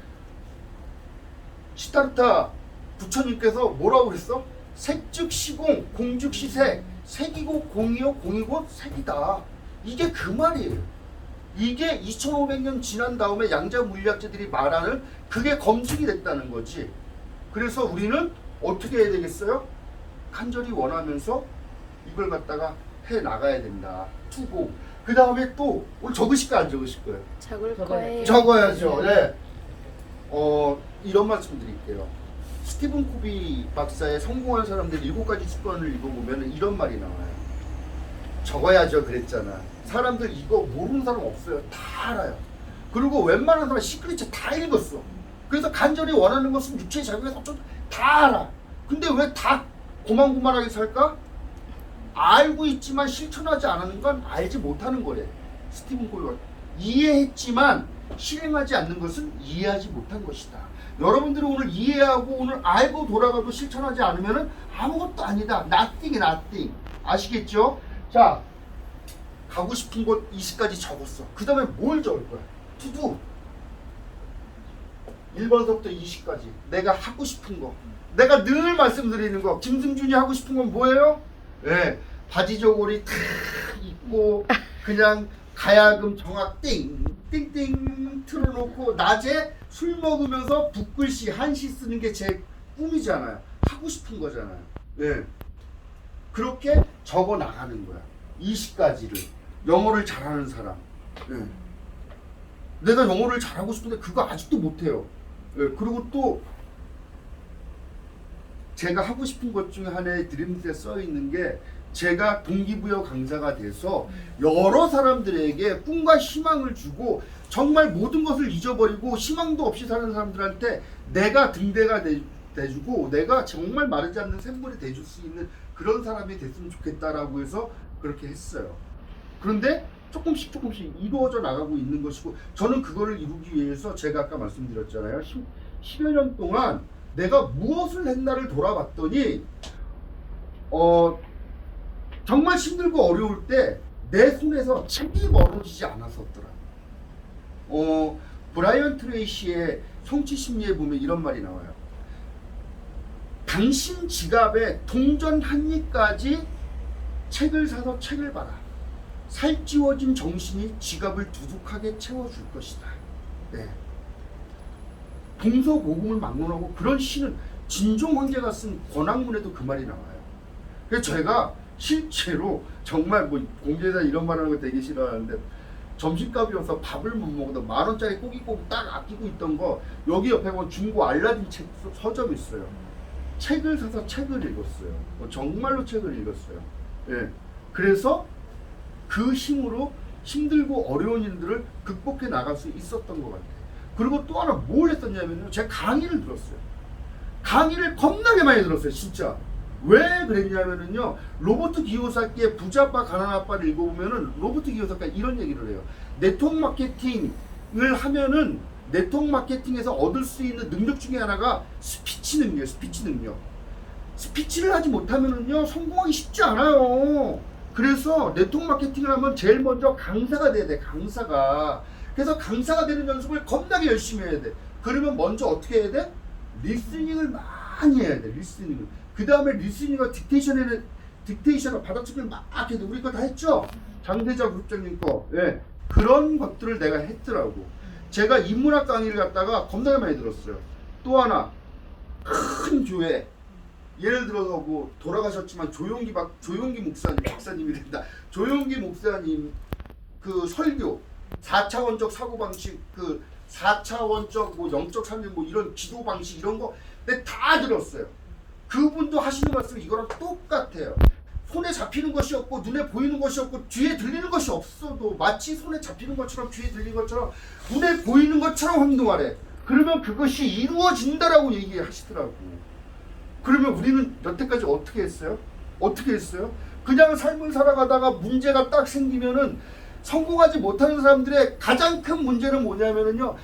시타르타 부처님께서 뭐라고 그랬어? 색즉 시공, 공즉 시색, 색이고 공이요, 공이고 색이다. 이게 그 말이에요. 이게 2500년 지난 다음에 양자 물리학자들이 말하는 그게 검증이 됐다는 거지. 그래서 우리는 어떻게 해야 되겠어요? 간절히 원하면서 이걸 갖다가 해 나가야 된다. 투고. 그 다음에 또 오늘 적으실 거 안 적으실 거예요? 적을 적어요. 거예요. 적어야죠. 네. 이런 말씀 드릴게요. 스티븐 코비 박사의 성공한 사람들 7가지 습관을 읽어보면 이런 말이 나와요. 적어야죠 그랬잖아. 사람들 이거 모르는 사람 없어요. 다 알아요. 그리고 웬만한 사람 시크릿책 다 읽었어. 그래서 간절히 원하는 것은 육체의 작용에서 다 알아. 근데 왜 다 고만고만하게 살까? 알고 있지만 실천하지 않는 건 알지 못하는 거래. 스티븐 코비가 이해했지만 실행하지 않는 것은 이해하지 못한 것이다. 여러분들이 오늘 이해하고 오늘 알고 돌아가도 실천하지 않으면 아무것도 아니다. nothing. 아시겠죠? 자, 가고 싶은 곳 20가지 적었어. 그 다음에 뭘 적을 거야? 투두. 1번서부터 20까지. 내가 하고 싶은 거. 내가 늘 말씀드리는 거. 김승준이 하고 싶은 건 뭐예요? 네, 바지 저고리 탁 입고 그냥 가야금 정악 띵띵 틀어놓고 낮에 술 먹으면서 붓글씨 한시 쓰는 게 제 꿈이잖아요. 하고 싶은 거잖아요. 네. 그렇게 적어 나가는 거야. 20가지를. 영어를 잘하는 사람. 네. 내가 영어를 잘하고 싶은데 그거 아직도 못해요. 네. 그리고 또 제가 하고 싶은 것 중에 하나에 드림스에 써 있는 게, 제가 동기부여 강사가 돼서 여러 사람들에게 꿈과 희망을 주고 정말 모든 것을 잊어버리고 희망도 없이 사는 사람들한테 내가 등대가 돼주고 내가 정말 마르지 않는 샘물이 돼줄 수 있는 그런 사람이 됐으면 좋겠다라고 해서 그렇게 했어요. 그런데 조금씩 이루어져 나가고 있는 것이고, 저는 그거를 이루기 위해서 제가 아까 말씀드렸잖아요. 10여 년 동안 내가 무엇을 했나를 돌아봤더니 정말 힘들고 어려울 때 내 손에서 책이 멀어지지 않았었더라. 브라이언 트레이시의 성취심리에 보면 이런 말이 나와요. 당신 지갑에 동전 한 입까지 책을 사서 책을 봐라. 살찌워진 정신이 지갑을 두둑하게 채워줄 것이다. 네. 동서고금을 막론하고, 그런 시는 진종 황제가 쓴 권학문에도 그 말이 나와요. 그래서 제가 실제로 정말 뭐 공개에다 이런 말하는 거 되게 싫어하는데, 점심값이어서 밥을 못 먹어도 10,000원짜리 꼬깃꼬깃 딱 아끼고 있던 거, 여기 옆에 보면 중고 알라딘 책 서점 있어요. 책을 사서 책을 읽었어요. 정말로 책을 읽었어요. 예. 그래서 그 힘으로 힘들고 어려운 일들을 극복해 나갈 수 있었던 것 같아요. 그리고 또 하나 뭘 했었냐면요, 제가 강의를 들었어요. 강의를 겁나게 많이 들었어요, 진짜. 왜 그랬냐면은요, 로버트 기요사키의 부자아빠 가난아빠를 읽어보면은 로버트 기요사키가 이런 얘기를 해요. 네트워크 마케팅을 하면은 네트워크 마케팅에서 얻을 수 있는 능력 중에 하나가 스피치 능력이에요. 스피치 능력. 스피치를 하지 못하면은요, 성공하기 쉽지 않아요. 그래서 네트워크 마케팅을 하면 제일 먼저 강사가 돼야 돼. 강사가. 그래서 강사가 되는 연습을 겁나게 열심히 해야 돼. 그러면 먼저 어떻게 해야 돼? 리스닝을 많이 해야 돼. 리스닝을. 그 다음에 리스닝과 딕테이션을 받아치기를 막 해야 돼. 우리 거 다 했죠? 장대자 그룹장님 거. 예. 그런 것들을 내가 했더라고. 제가 인문학 강의를 갖다가 겁나게 많이 들었어요. 또 하나, 큰 교회. 예를 들어서 뭐 돌아가셨지만 조용기 목사님이란다. 조용기 목사님 그 설교 4차원적 사고방식, 그 4차원적 뭐 영적 삶의 뭐 이런 기도 방식 이런 거 내가 다 들었어요. 그분도 하시는 말씀이 이거랑 똑같아요. 손에 잡히는 것이 없고 눈에 보이는 것이 없고 귀에 들리는 것이 없어도 마치 손에 잡히는 것처럼 귀에 들리는 것처럼 눈에 보이는 것처럼 행동하래. 그러면 그것이 이루어진다라고 얘기하시더라고. 그러면 우리는 여태까지 어떻게 했어요? 어떻게 했어요? 그냥 삶을 살아가다가 문제가 딱 생기면은 성공하지 못하는 사람들의 가장 큰 문제는 뭐냐면은요,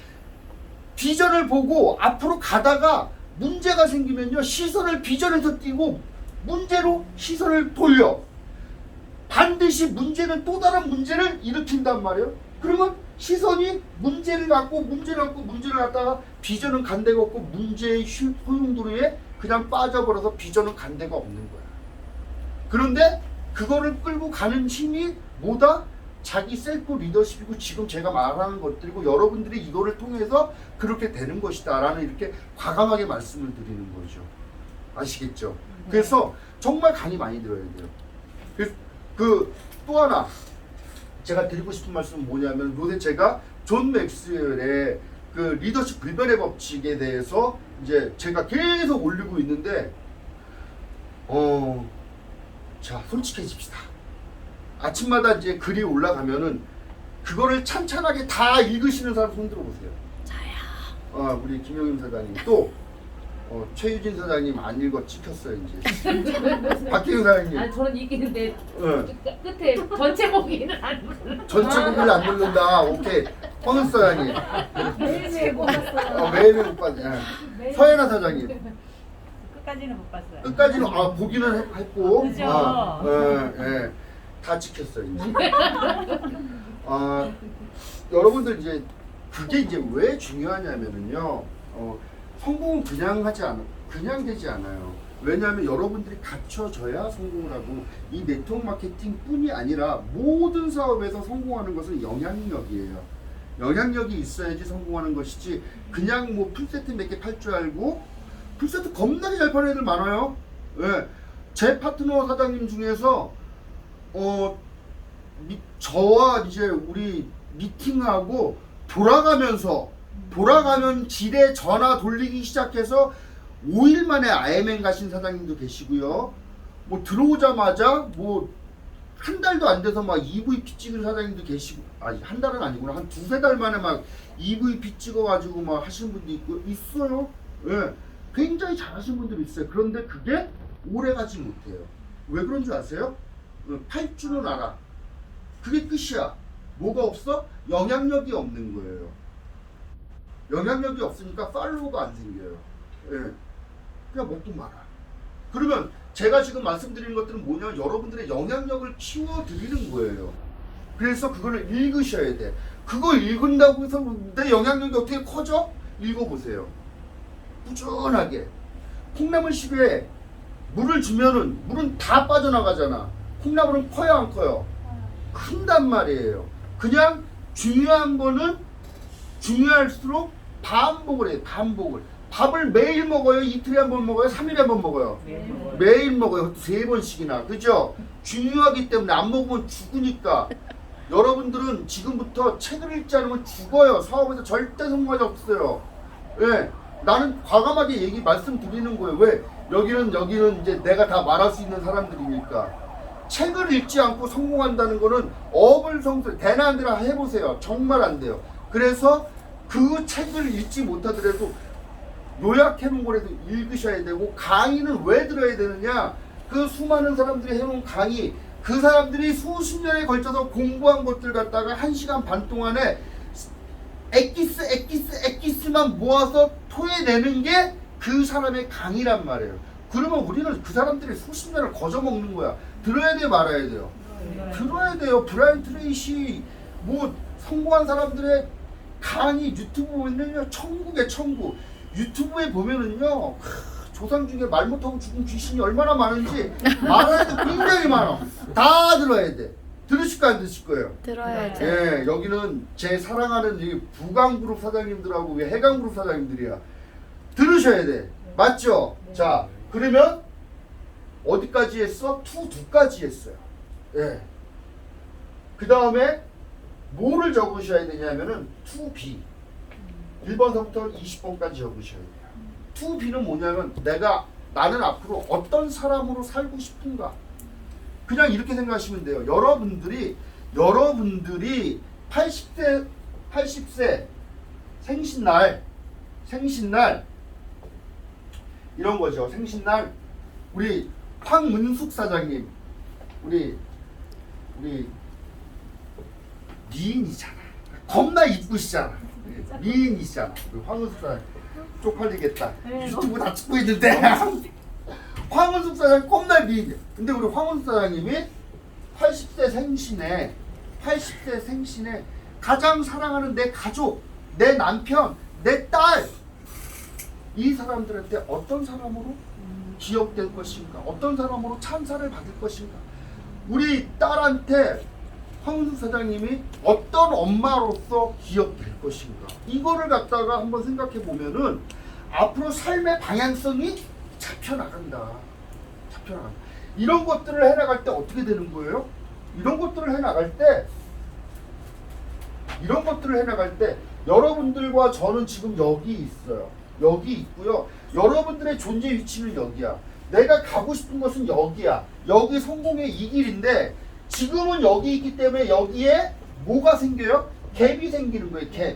비전을 보고 앞으로 가다가 문제가 생기면요, 시선을 비전에서 띄고 문제로 시선을 돌려. 반드시 문제는 또 다른 문제를 일으킨단 말이에요. 그러면 시선이 문제를 갖고 갖다가 비전은 간 데가 없고 문제의 소용돌이에 그냥 빠져버려서 비전은 간 데가 없는 거야. 그런데 그거를 끌고 가는 힘이 뭐다? 자기 셀프 리더십이고 지금 제가 말하는 것들이고 여러분들이 이거를 통해서 그렇게 되는 것이다 라는 이렇게 과감하게 말씀을 드리는 거죠. 아시겠죠? 그래서 정말 강의 많이 들어야 돼요. 또 하나 제가 드리고 싶은 말씀은 뭐냐면, 요새 제가 존 맥스웰의 그 리더십 불변의 법칙에 대해서 이제 제가 계속 올리고 있는데, 자, 솔직해집시다. 아침마다 이제 글이 올라가면은 그거를 찬찬하게 다 읽으시는 사람 손 들어보세요. 저요. 우리 김영임 사장님 또 최유진 사장님 안 읽어 찍혔어요 이제. 박기영 사장님. 아 저는 이기는데 네. 끝에 전체 보기는 안 눌러. 전체 보기를 안 누른다. 오케이. 황은 사장님. 매일매일 못 봤어요. 매일매일 못 봤네. 서예나 사장님. 끝까지는 못 봤어요. 끝까지는 보기는 했고. 그죠. 예. 다 찍혔어요 이제. 여러분들 이제 그게 이제 왜 중요하냐면은요. 성공은 그냥 되지 않아요. 왜냐하면 여러분들이 갖춰져야 성공을 하고, 이 네트워크 마케팅뿐이 아니라 모든 사업에서 성공하는 것은 영향력이에요. 영향력이 있어야지 성공하는 것이지, 그냥 뭐 풀세트 몇 개 팔 줄 알고, 풀세트 겁나게 잘 파는 애들 많아요. 예. 제 파트너 사장님 중에서 저와 이제 우리 미팅하고 돌아가면 지뢰 전화 돌리기 시작해서 5일 만에 아이엠 가신 사장님도 계시고요. 뭐 들어오자마자 뭐 한 달도 안 돼서 막 EVP 찍은 사장님도 계시고, 한 달은 아니구나. 한 두세 달 만에 막 EVP 찍어가지고 막 하시는 분도 있어요. 예. 굉장히 잘하시는 분들이 있어요. 그런데 그게 오래 가지 못해요. 왜 그런 줄 아세요? 팔 줄은 알아. 그게 끝이야. 뭐가 없어? 영향력이 없는 거예요. 영향력이 없으니까 팔로우가 안 생겨요. 예. 그냥 먹고 말아. 그러면 제가 지금 말씀드리는 것들은 뭐냐면 여러분들의 영향력을 키워드리는 거예요. 그래서 그거를 읽으셔야 돼. 그거 읽은다고 해서 내 영향력이 어떻게 커져? 읽어보세요. 꾸준하게. 콩나물식에 물을 주면은 물은 다 빠져나가잖아. 콩나물은 커요, 안 커요? 큰단 말이에요. 그냥 중요한 거는 중요할수록 반복을 해요. 반복을. 밥을 매일 먹어요? 이틀에 한 번 먹어요? 3일에 한 번 먹어요? 매일 먹어요. 3번씩이나. 그죠? 중요하기 때문에 안 먹으면 죽으니까. 여러분들은 지금부터 책을 읽지 않으면 죽어요. 사업에서 절대 성공할 수 없어요. 예. 나는 과감하게 말씀드리는 거예요. 왜? 여기는 이제 내가 다 말할 수 있는 사람들이니까. 책을 읽지 않고 성공한다는 거는 어불성설, 되나 안 되나 해보세요. 정말 안 돼요. 그래서 그 책을 읽지 못하더라도 요약해놓은 거라도 읽으셔야 되고, 강의는 왜 들어야 되느냐, 그 수많은 사람들이 해놓은 강의, 그 사람들이 수십 년에 걸쳐서 공부한 것들 갖다가 1시간 반 동안에 엑기스만 모아서 토해내는 게 그 사람의 강의란 말이에요. 그러면 우리는 그 사람들이 수십 년을 거저먹는 거야. 들어야 돼요, 말아야 돼요? 들어야 돼요. 브라이언 트레이시 뭐 성공한 사람들의 강의 유튜브 보면요, 천국에 천국. 유튜브에 보면은요, 조상 중에 말 못하고 죽은 귀신이 얼마나 많은지 말아야 돼. 굉장히 많아. 다 들어야 돼. 들으실 거 안 들으실 거예요? 들어야죠. 예, 여기는 제 사랑하는 이 부강그룹 사장님들하고 해강그룹 사장님들이야. 들으셔야 돼. 맞죠? 자, 그러면 어디까지 했어? 투까지 했어요. 예. 그 다음에 뭐를 적으셔야 되냐면은 2B. 1번서부터 20번까지 적으셔야 돼요. 2B는 뭐냐면 나는 앞으로 어떤 사람으로 살고 싶은가. 그냥 이렇게 생각하시면 돼요. 여러분들이 80세 생신날 이런 거죠. 생신날 우리 황문숙 사장님, 우리 미인이잖아. 겁나 이쁘시잖아. 미인이시잖아. 우리 황문숙 사장님 쪽팔리겠다. 유튜브 다 찍고 있는데 황문숙 사장님 겁나 미인. 근데 우리 황문숙 사장님이 80세 생신에 가장 사랑하는 내 가족, 내 남편, 내 딸, 이 사람들한테 어떤 사람으로 기억될 것인가, 어떤 사람으로 찬사를 받을 것인가. 우리 딸한테 황문숙 사장님이 어떤 엄마로서 기억될 것인가, 이거를 갖다가 한번 생각해 보면은 앞으로 삶의 방향성이 잡혀나간다. 이런 것들을 해나갈 때 어떻게 되는 거예요? 이런 것들을 해나갈 때 여러분들과 저는 지금 여기 있어요. 여기 있고요. 여러분들의 존재 위치는 여기야. 내가 가고 싶은 것은 여기야. 여기 성공의 이 길인데 지금은 여기 있기 때문에 여기에 뭐가 생겨요? 갭이 생기는 거예요. 갭.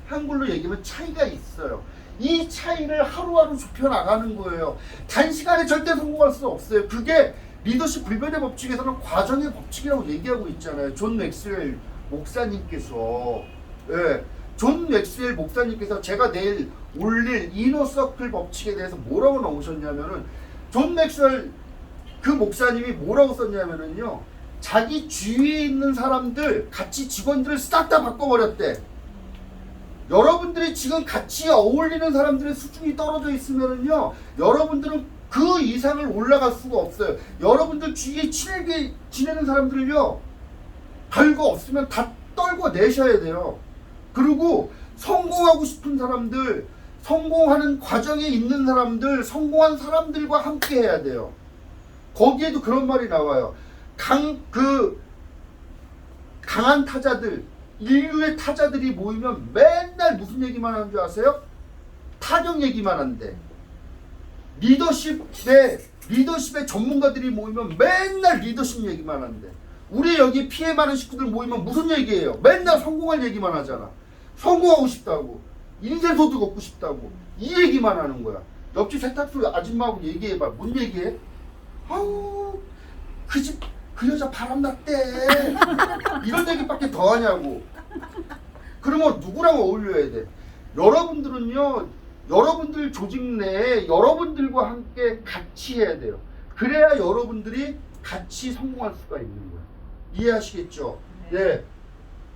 한글로 얘기하면 차이가 있어요. 이 차이를 하루하루 좁혀나가는 거예요. 단시간에 절대 성공할 수 없어요. 그게 리더십 불변의 법칙에서는 과정의 법칙이라고 얘기하고 있잖아요. 존 맥스웰 목사님께서. 예. 존 맥스웰 목사님께서 제가 내일 올릴 이너서클 법칙에 대해서 뭐라고 나오셨냐면은, 존 맥스웰 그 목사님이 뭐라고 썼냐면은요, 자기 주위에 있는 사람들, 같이 직원들을 싹 다 바꿔버렸대. 여러분들이 지금 같이 어울리는 사람들의 수준이 떨어져 있으면은요, 여러분들은 그 이상을 올라갈 수가 없어요. 여러분들 주위에 친하게 지내는 사람들을요, 별거 없으면 다 떨고 내셔야 돼요. 그리고 성공하고 싶은 사람들, 성공하는 과정에 있는 사람들, 성공한 사람들과 함께 해야 돼요. 거기에도 그런 말이 나와요. 강한 타자들, 인류의 타자들이 모이면 맨날 무슨 얘기만 하는 줄 아세요? 타격 얘기만 한대. 리더십의 전문가들이 모이면 맨날 리더십 얘기만 한대. 우리 여기 피해 많은 식구들 모이면 무슨 얘기예요? 맨날 성공할 얘기만 하잖아. 성공하고 싶다고, 인생 소득 얻고 싶다고, 이 얘기만 하는 거야. 옆집 세탁소 아줌마하고 얘기해봐. 뭔 얘기해? 아우, 그 집 그 여자 바람났대. 이런 얘기밖에 더 하냐고. 그러면 누구랑 어울려야 돼? 여러분들은요, 여러분들 조직 내에 여러분들과 함께 같이 해야 돼요. 그래야 여러분들이 같이 성공할 수가 있는 거야. 이해하시겠죠? 네.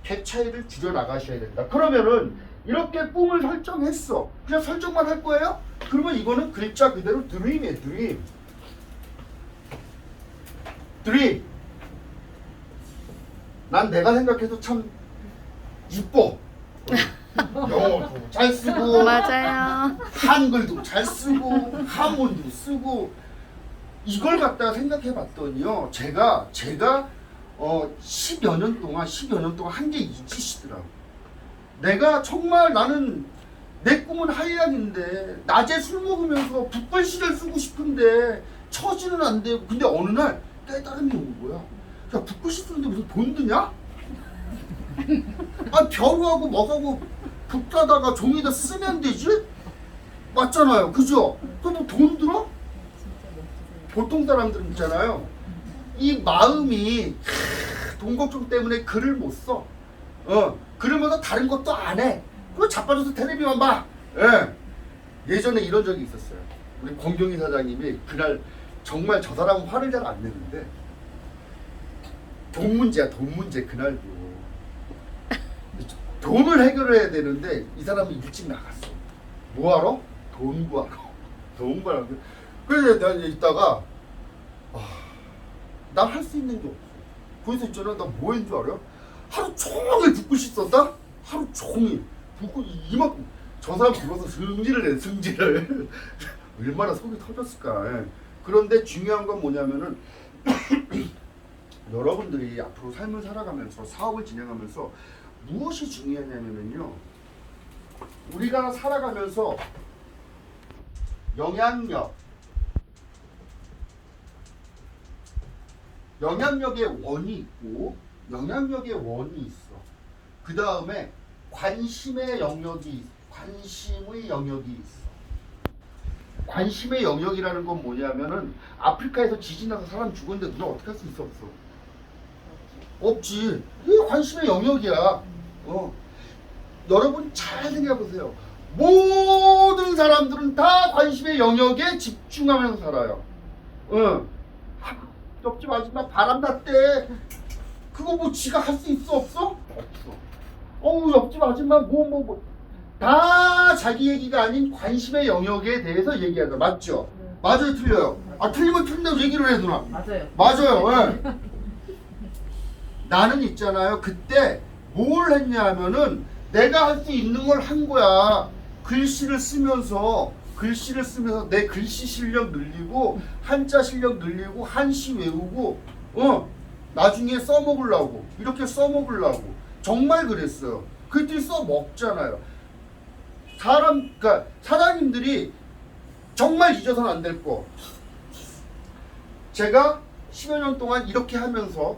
갭 차이를 줄여 나가셔야 된다. 그러면은 이렇게 꿈을 설정했어. 그냥 설정만 할 거예요? 그러면 이거는 글자 그대로 드림이에요. 드림. 난 내가 생각해도 참 이뻐. 영어도 잘 쓰고, 맞아요. 한글도 잘 쓰고, 한문도 쓰고. 이걸 갖다가 생각해 봤더니요, 제가 10여 년 동안 한 게 잊으시더라고. 내가 정말 나는 내 꿈은 하이락인데 낮에 술 먹으면서 붓글씨를 쓰고 싶은데 처지는 안 되고, 근데 어느 날 깨달음이 온 거야. 야, 붓글씨 쓰는데 무슨 돈 드냐? 아, 벼루하고 뭐하고 붓다다가 종이에다 쓰면 되지? 맞잖아요, 그죠? 그럼 뭐돈 들어? 보통 사람들은 있잖아요, 이 마음이 돈 걱정 때문에 글을 못 써. 그러면서 다른 것도 안 해. 그거 자빠져서 텔레비만 봐. 예전에 이런 적이 있었어요. 우리 권경희 사장님이 그날 정말 저 사람은 화를 잘 안 내는데 돈 문제야, 돈 문제. 그날도 돈을 해결해야 되는데 이 사람이 일찍 나갔어. 뭐하러? 돈 구하러. 돈 구하러. 그래서 내가 이따가 난 할 수 있는 게 없어. 거기서 있잖아, 나 뭐 했는 줄 알아? 하루 종일 붓글씨 썼다? 하루 종일 붓글 이만큼. 저 사람 불러서 승질을 내, 승질을. 얼마나 속이 터졌을까. 그런데 중요한 건 뭐냐면은 여러분들이 앞으로 삶을 살아가면서 사업을 진행하면서 무엇이 중요하냐면요, 우리가 살아가면서 영향력의 원이 있고 영향력의 원이 있어. 그 다음에 관심의 영역이 있어. 관심의 영역이라는 건 뭐냐면은 아프리카에서 지진 나서 사람 죽었는데 누가 어떻게 할 수 있어? 없어. 없지. 이게 관심의 영역이야. 여러분 잘 생각해 보세요. 모든 사람들은 다 관심의 영역에 집중하면서 살아요. 옆집 아줌마 바람 났대. 그거 뭐 지가 할 수 있어? 없어? 없어. 옆집 아줌마 다 자기 얘기가 아닌 관심의 영역에 대해서 얘기한다. 맞죠? 맞아요, 틀려요? 틀리면 틀린다고 얘기를 해, 누나. 맞아요. 나는 있잖아요, 그때 뭘 했냐 하면은 내가 할 수 있는 걸 한 거야. 글씨를 쓰면서 내 글씨 실력 늘리고 한자 실력 늘리고 한시 외우고 나중에 써먹으려고, 이렇게 써먹으려고 정말 그랬어요. 그때 써먹잖아요. 그러니까 사장님들이 정말 잊어서는 안 될 거. 제가 10여 년 동안 이렇게 하면서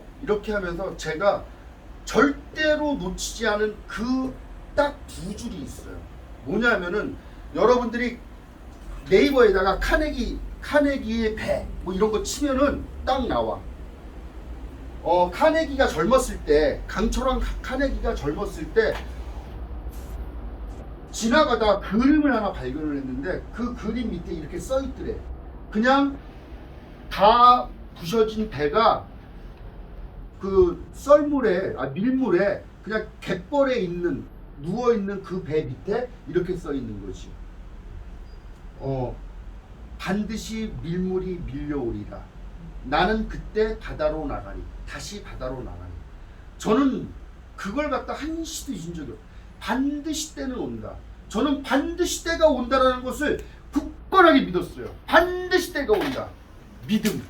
제가 절대로 놓치지 않은 그 딱 두 줄이 있어요. 뭐냐면은 여러분들이 네이버에다가 카네기의 배 뭐 이런 거 치면은 딱 나와. 카네기가 젊었을 때, 강철왕 카네기가 젊었을 때 지나가다 그림을 하나 발견을 했는데 그 그림 밑에 이렇게 써 있더래. 그냥 다 부셔진 배가 그 밀물에 그냥 갯벌에 누워있는 그 배 밑에 이렇게 써 있는 거지. 반드시 밀물이 밀려오리라. 나는 그때 바다로 나가리. 다시 바다로 나가리. 저는 그걸 갖다 한시도 잊은 적이 없어요. 반드시 때는 온다. 저는 반드시 때가 온다라는 것을 굳건하게 믿었어요. 반드시 때가 온다. 믿음.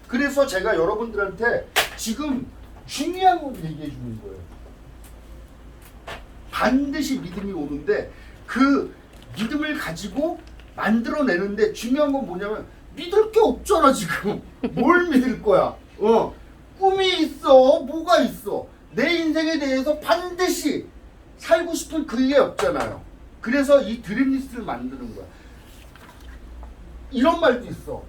그래서 제가 여러분들한테 지금 중요한 걸 얘기해 주는 거예요. 반드시 믿음이 오는데 그 믿음을 가지고 만들어내는데 중요한 건 뭐냐면 믿을 게 없잖아 지금. 뭘 믿을 거야? 꿈이 있어. 뭐가 있어? 내 인생에 대해서 반드시 살고 싶은 그게 없잖아요. 그래서 이 드림리스트를 만드는 거야. 이런 말도 있어.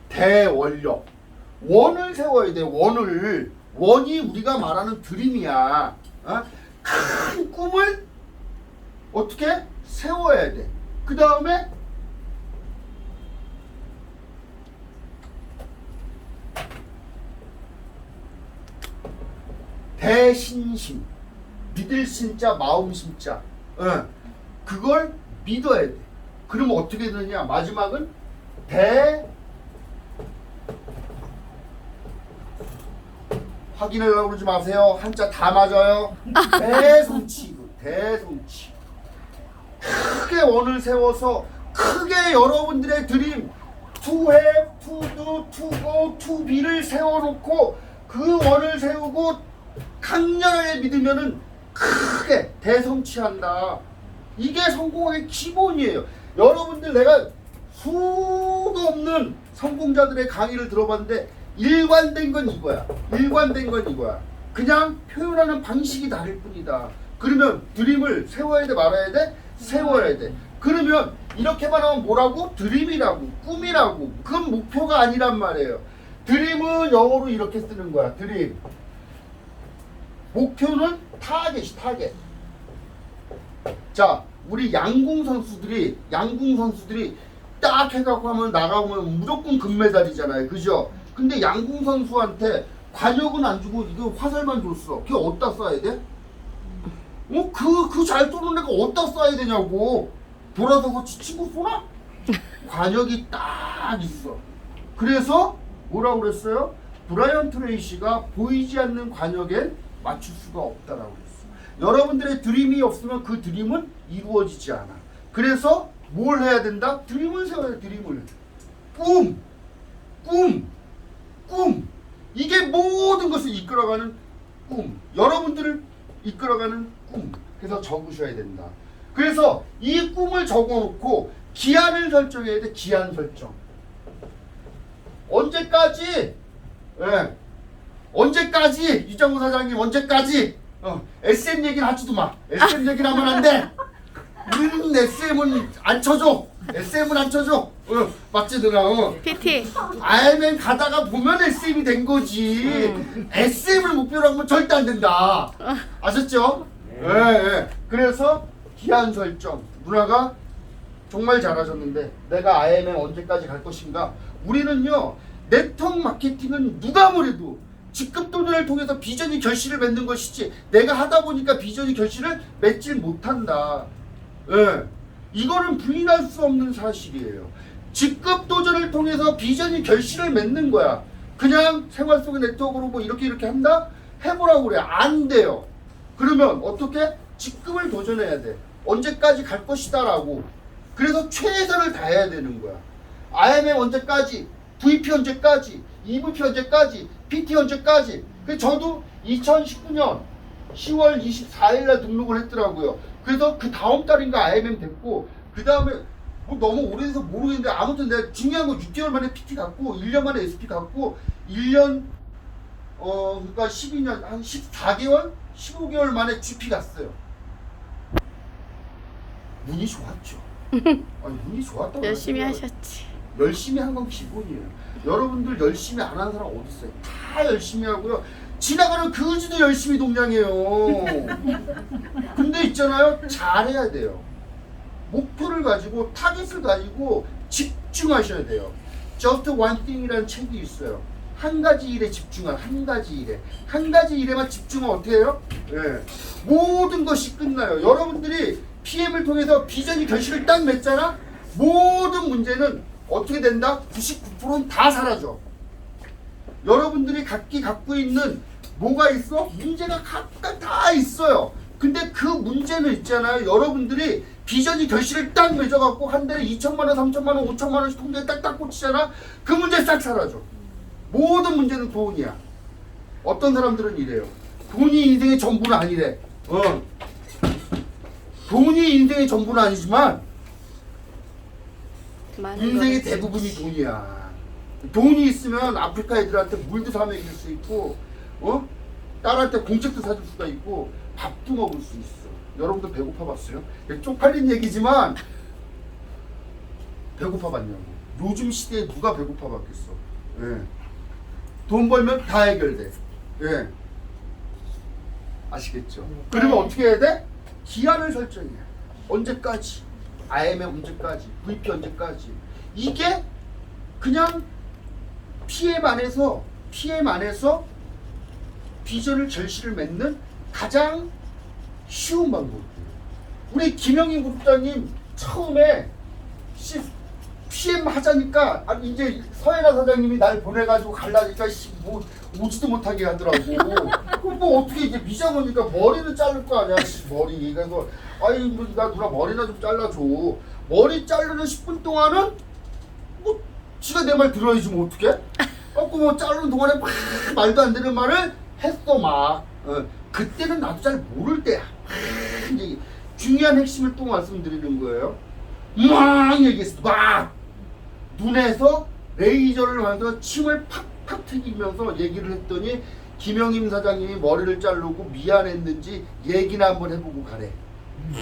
대원력. 원을 세워야 돼. 원이 우리가 말하는 드림이야. 큰 꿈을 어떻게 세워야 돼. 그 다음에 대신심. 믿을 신자 마음 심자. 그걸 믿어야 돼. 그러면 어떻게 되느냐. 마지막은 확인하려고 그러지 마세요. 한자 다 맞아요. 대성취. 크게 원을 세워서 크게 여러분들의 드림 to have, to do, to go, to be를 세워놓고 그 원을 세우고 강렬하게 믿으면은 크게 대성취한다. 이게 성공의 기본이에요. 여러분들 내가 수도 없는 성공자들의 강의를 들어봤는데 일관된 건 이거야. 일관된 건 이거야. 그냥 표현하는 방식이 다를 뿐이다. 그러면 드림을 세워야 돼 말아야 돼? 세워야 돼. 그러면 이렇게만 하면 뭐라고? 드림이라고 꿈이라고. 그건 목표가 아니란 말이에요. 드림은 영어로 이렇게 쓰는 거야. 드림. 목표는 타겟이 타겟. 자, 우리 양궁 선수들이 딱 해갖고 하면 나가면 무조건 금메달이잖아요. 그죠? 근데 양궁 선수한테 관역은 안 주고 이거 화살만 줬어. 걔 어디다 쏴야 돼? 그 잘 쏘는 애가 어디다 쏴야 되냐고. 돌아서서 친구 쏘나? 관역이 딱 있어. 그래서 뭐라고 그랬어요? 브라이언 트레이시가 보이지 않는 관역엔 맞출 수가 없다라고 그랬어. 여러분들의 드림이 없으면 그 드림은 이루어지지 않아. 그래서 뭘 해야 된다? 드림을 세워야 돼. 드림을. 꿈. 이게 모든 것을 이끌어가는 꿈. 여러분들을 이끌어가는 꿈. 그래서 적으셔야 된다. 그래서 이 꿈을 적어놓고 기한을 설정해야 돼. 기한 설정. 언제까지? 예. 언제까지? 유정우 사장님 언제까지? SM 얘기는 하지도 마. SM 얘기는 하면 안 돼. 우리는 SM은 안 쳐줘. SM은 안 쳐줘. 맞지 누나? PT. 아이맨 가다가 보면 SM이 된 거지. SM을 목표로 하면 절대 안 된다. 아셨죠? 예. 그래서 기한 설정. 누나가 정말 잘하셨는데 내가 IMM 언제까지 갈 것인가? 우리는요 네트워크 마케팅은 누가 뭐래도 직급 도전을 통해서 비전이 결실을 맺는 것이지 내가 하다 보니까 비전이 결실을 맺질 못한다. 예. 이거는 부인할 수 없는 사실이에요. 직급 도전을 통해서 비전이 결실을 맺는 거야. 그냥 생활 속의 네트워크로 뭐 이렇게 한다? 해보라고 그래. 안 돼요. 그러면 어떻게? 직급을 도전해야 돼. 언제까지 갈 것이다 라고. 그래서 최선을 다해야 되는 거야. IMM 언제까지? VP 언제까지? EVP 언제까지? PT 언제까지? 그래서 저도 2019년 10월 24일 날 등록을 했더라고요. 그래서 그 다음 달인가 IMM 됐고 그 다음에 뭐 너무 오래돼서 모르겠는데 아무튼 내가 중요한 거 6개월 만에 PT 갔고 1년 만에 SP 갔고 1년 그러니까 12년 한 14개월? 15개월 만에 GP 갔어요. 운이 좋았죠. 아니 운이 좋았다고 열심히 하시더라고요. 하셨지. 열심히 한 건 기본이에요. 여러분들 열심히 안 하는 사람 어디 있어요? 다 열심히 하고요. 지나가는 그지도 열심히 동냥해요. 근데 있잖아요. 잘해야 돼요. 목표를 가지고 타겟을 가지고 집중하셔야 돼요. Just One Thing이라는 책이 있어요. 한 가지 일에 집중한 한 가지 일에 한 가지 일에만 집중하면 어떻게 해요? 예. 모든 것이 끝나요. 여러분들이 PM을 통해서 비전이 결실을 딱 맺잖아. 모든 문제는 어떻게 된다? 99%는 다 사라져. 여러분들이 각기 갖고 있는 뭐가 있어? 문제가 각각 다 있어요. 근데 그 문제는 있잖아요. 여러분들이 비전이 결실을 딱 맺어갖고 한 달에 2천만 원, 3천만 원, 5천만 원씩 통장에 딱딱 꽂히잖아. 그 문제 싹 사라져. 모든 문제는 돈이야. 어떤 사람들은 이래요. 돈이 인생의 전부는 아니래. 돈이 인생의 전부는 아니지만 많은 인생의 거를 대부분이 돈이야. 돈이 있으면 아프리카 애들한테 물도 사 먹일 수 있고, 딸한테 공책도 사줄 수가 있고, 밥도 먹을 수 있어. 여러분들 배고파 봤어요? 쪽팔린 얘기지만 배고파 봤냐고. 요즘 시대에 누가 배고파 봤겠어? 예. 돈 벌면 다 해결돼. 예. 아시겠죠? 그러면 어떻게 해야 돼? 기한을 설정해. 언제까지? IMM 언제까지? VP 언제까지? 이게 그냥 PM 안에서 비전을 결실을 맺는 가장 쉬운 방법이에요. 우리 김영인 국장님 처음에 PM 하자니까 이제 서혜라 사장님이 날 보내가지고 갈라니까 뭐 오지도 못하게 하더라고. 그럼 뭐 어떻게 이제 미장원이니까 머리는 자를 거 아니야. 머리. 그래서 아이 나 누나 머리나 좀 잘라줘. 머리 자르는 10분 동안은 뭐 지가 내 말 들어야지 뭐 어떡해? 뭐 자르는 동안에 막 말도 안 되는 말을 했어 막. 그때는 나도 잘 모를 때야. 이제 중요한 핵심을 또 말씀드리는 거예요. 막 얘기했어. 막 눈에서 레이저를 만들어 침을 팍팍 튀기면서 얘기를 했더니 김영임 사장님이 머리를 자르고 미안했는지 얘기나 한번 해보고 가래.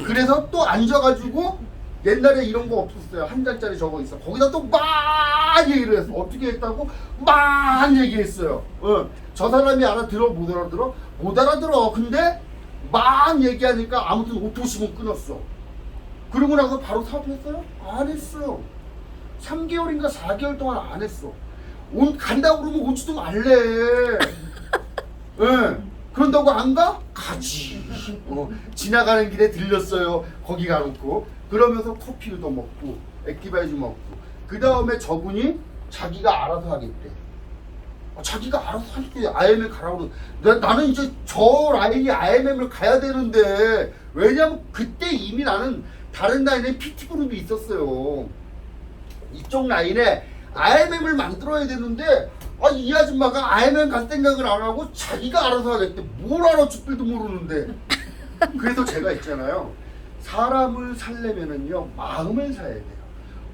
그래서 또 앉아가지고 옛날에 이런 거 없었어요. 한 장짜리 저거 있어. 거기다 또 막 얘기를 했어. 어떻게 했다고? 막 얘기했어요. 저 사람이 알아들어? 못 알아들어? 못 알아들어. 근데 막 얘기하니까 아무튼 오토심은 끊었어. 그러고 나서 바로 사업했어요? 안 했어요. 3개월인가 4개월 동안 안 했어. 간다고 그러면 오지도 말래. 예. 그런다고 안 가? 가지. 지나가는 길에 들렸어요. 거기 가놓고. 그러면서 커피도 먹고 액티바이즈 먹고 그 다음에 저분이 자기가 알아서 하겠대. 자기가 알아서 하겠대. IMM 가라고. 나는 이제 저 라인이 IMM을 가야 되는데 왜냐면 그때 이미 나는 다른 라인에 PT그룹이 있었어요. 이쪽 라인에 IMM을 만들어야 되는데 이 아줌마가 IMM 갈 생각을 안 하고 자기가 알아서 하겠대. 뭘 알아 죽을도 모르는데. 그래서 제가 있잖아요. 사람을 살려면은요 마음을 사야 돼요.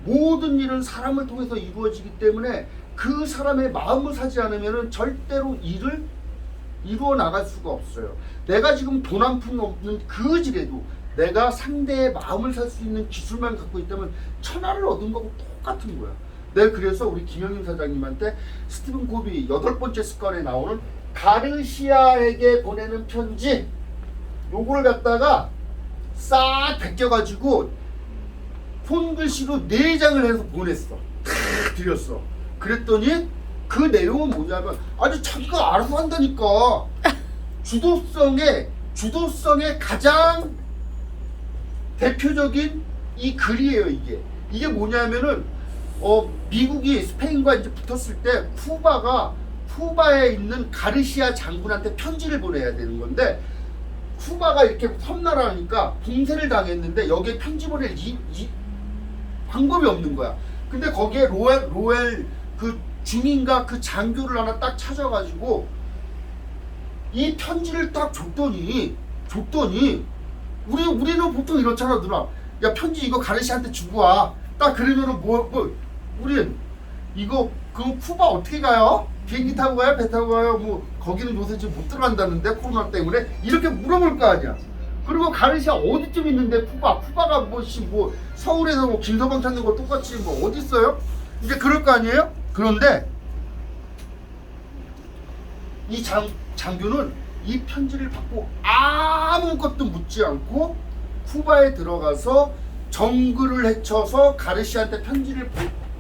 모든 일은 사람을 통해서 이루어지기 때문에 그 사람의 마음을 사지 않으면은 절대로 일을 이루어 나갈 수가 없어요. 내가 지금 돈 한 푼 없는 그 질에도 내가 상대의 마음을 살 수 있는 기술만 갖고 있다면 천하를 얻은 거하고 똑같은 거야. 내가 그래서 우리 김영임 사장님한테 스티븐 코비 8번째 습관에 나오는 가르시아에게 보내는 편지 요거를 갖다가 싹 베껴가지고 손글씨로 4장을 해서 보냈어. 드렸어. 그랬더니 그 내용은 뭐냐면 아주 자기가 알아서 한다니까. 주도성의 가장 대표적인 이 글이에요. 이게 뭐냐면은 미국이 스페인과 이제 붙었을 때 쿠바에 있는 가르시아 장군한테 편지를 보내야 되는 건데 쿠바가 이렇게 섬나라니까 봉쇄를 당했는데 여기에 편지 보낼 방법이 없는 거야. 근데 거기에 로엘 그 중인가 그 장교를 하나 딱 찾아가지고 이 편지를 딱 줬더니 우리는 보통 이렇잖아. 누나 야 편지 이거 가르시한테 주고 와. 딱 그러면은 우린 이거 그 쿠바 어떻게 가요? 비행기 타고 가요? 배 타고 가요? 뭐 거기는 요새 지금 못 들어간다는데 코로나 때문에 이렇게 물어볼 거 아니야. 그리고 가르시아 어디쯤 있는데 쿠바가 뭐 서울에서 뭐 김서방 찾는 거 똑같이 뭐 어디 있어요? 이제 그럴 거 아니에요? 그런데 이 장교는 이 편지를 받고 아무것도 묻지 않고 쿠바에 들어가서 정글을 헤쳐서 가르시아한테 편지를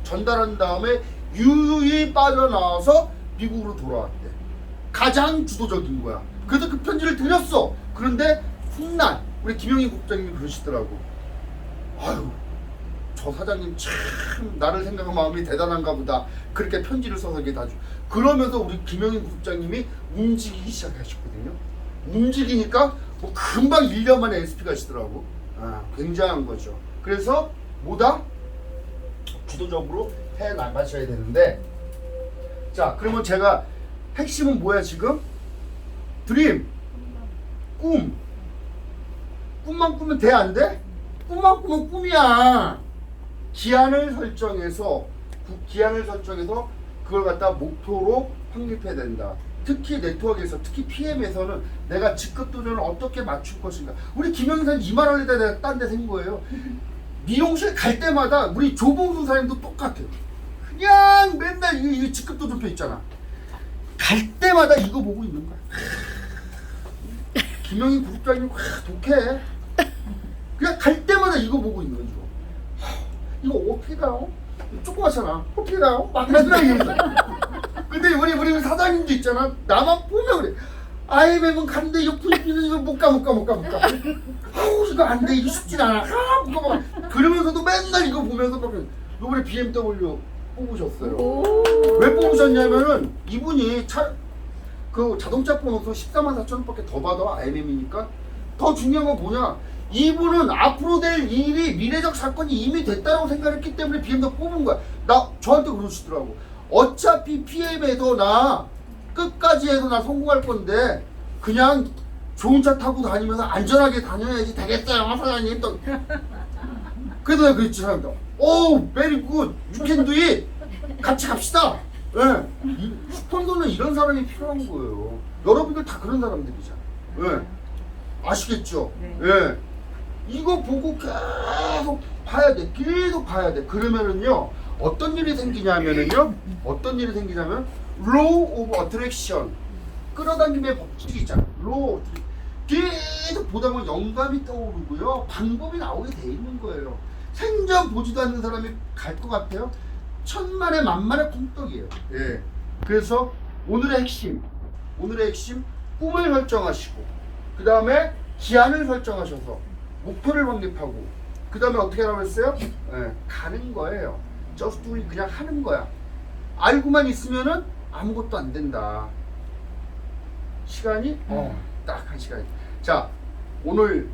전달한 다음에 유유히 빠져나와서 미국으로 돌아왔대. 가장 주도적인 거야. 그래서 그 편지를 드렸어. 그런데 훗날 우리 김영희 국장님이 그러시더라고. 아유 저 사장님 참 나를 생각한 마음이 대단한가 보다. 그렇게 편지를 써서 이게 다 줘. 그러면서 우리 김영희 국장님이 움직이기 시작하셨거든요. 움직이니까 뭐 금방 1년 만에 SP 가시더라고. 굉장한 거죠. 그래서 뭐다? 주도적으로 해 나가셔야 되는데, 자 그러면 제가 핵심은 뭐야 지금? 드림, 꿈만 꾸면 돼 안 돼? 꿈만 꾸면 꿈이야. 기한을 설정해서 그걸 갖다 목표로 확립해야 된다. 특히 네트워크에서, 특히 PM에서는 내가 직급 도전을 어떻게 맞출 것인가. 우리 김영사님 이 말 하려다 내가 딴 데 생 거예요. 미용실 갈 때마다 우리 조봉수 사장님도 똑같아요. 그냥 맨날 이 직급 도전표 있잖아. 갈 때마다 이거 보고 있는 거야. 김영희 구독자님 독해. 그냥 갈 때마다 이거 보고 있는 거죠. 이거 어떻게 가요? 조그맣잖아. 어떻게 가요? 막 맨날 이러면서. 근데 우리 사장님도 있잖아. 나만 보면 그래. IMM은 갔는데 이거 못 가. 아우 이거 안 돼. 이거 쉽진 않아. 이거 막 그러면서도 맨날 이거 보면서 막 요번에 BMW 뽑으셨어요. 왜 뽑으셨냐면은 이분이 그 자동차 보너스 144,000원밖에 더 받아. IMM이니까. 더 중요한 건 뭐냐? 이분은 앞으로 될 일이 미래적 사건이 이미 됐다고 생각했기 때문에 BMW 뽑은 거야. 저한테 그러시더라고. 어차피 PM에도 나 끝까지 해서 나 성공할 건데 그냥 좋은 차 타고 다니면서 안전하게 다녀야지 되겠어요 사장님. 또 그래서 내가 그랬지 사람들. 오 very good you can do it. 같이 갑시다. 예. 스폰서는 이런 사람이 필요한 거예요. 여러분들 다 그런 사람들이잖아. 예. 아시겠죠? 네. 예. 이거 보고 계속 봐야 돼. 계속 봐야 돼. 그러면은요 어떤 일이 생기냐면은요 어떤 일이 생기냐면 law of attraction 끌어당김의 법칙이 있잖아. law of attraction. 계속 보다 보면 영감이 떠오르고요 방법이 나오게 돼 있는 거예요. 생전 보지도 않는 사람이 갈 것 같아요. 천만에 만만의 콩떡이에요. 예. 그래서 오늘의 핵심 꿈을 설정하시고 그 다음에 기한을 설정하셔서 목표를 확립하고 그 다음에 어떻게 하라고 했어요? 예. 가는 거예요. just do it. 그냥 하는 거야. 알고만 있으면은 아무것도 안 된다. 시간이 딱 한 시간. 자 오늘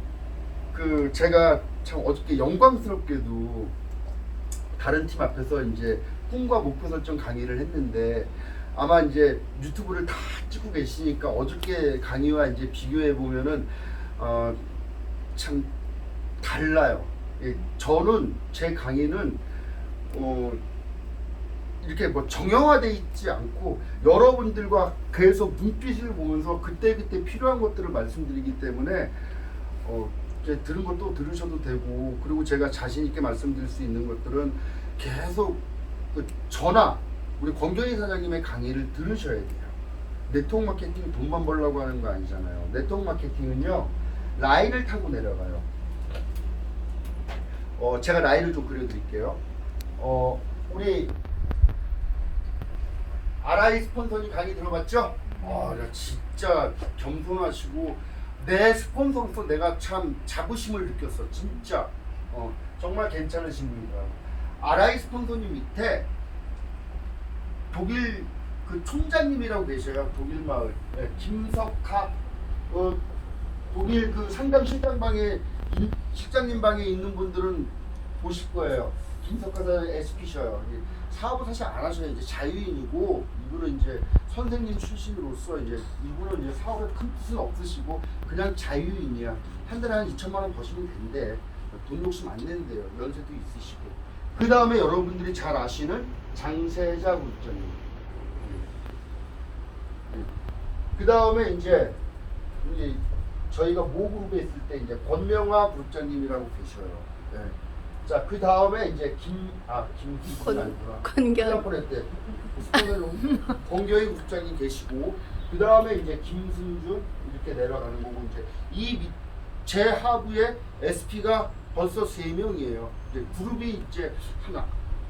그 제가 참 어저께 영광스럽게도 다른 팀 앞에서 이제 꿈과 목표 설정 강의를 했는데 아마 이제 유튜브를 다 찍고 계시니까 어저께 강의와 이제 비교해 보면은 참 달라요. 예, 저는 제 강의는 이렇게 뭐 정형화돼 있지 않고 여러분들과 계속 눈빛을 보면서 그때그때 필요한 것들을 말씀드리기 때문에 이제 들은 것도 들으셔도 되고 그리고 제가 자신 있게 말씀드릴 수 있는 것들은 계속 그 전화 우리 권경희 사장님의 강의를 들으셔야 돼요. 네트워크 마케팅 돈만 벌려고 하는 거 아니잖아요. 네트워크 마케팅은요 라인을 타고 내려가요. 제가 라인을 좀 그려드릴게요. 우리 RI 스폰서님 강의 들어봤죠? 진짜 겸손하시고 내 스폰서로서 내가 참 자부심을 느꼈어. 진짜 정말 괜찮으신 분이다. RI 스폰서님 밑에 독일 그 촌장님이라고 계셔요. 독일 마을 김석하 독일 그 상담 실장님 방에 있는 분들은 보실 거예요. 김석하 사장 SP셔요. 사업을 사실 안 하셔야 이제 자유인이고 이분은 이제 선생님 출신으로서 이제 이분은 이제 사업에 큰 뜻은 없으시고 그냥 자유인이야. 한 달에 한 2천만 원 버시면 된대. 돈 욕심 안 낸대요. 연세도 있으시고. 그 다음에 여러분들이 잘 아시는 장세자 국장님. 그 다음에 이제 저희가 모그룹에 있을 때 이제 권명화 국장님이라고 계셔요. 네. 자, 그 다음에 이제 권경희 국장이 계시고, 그 다음에 이제 김승준 이렇게 내려가는 거고, 이제 제 하부에 SP가 벌써 3명이에요. 이제 그룹이 이제 하나,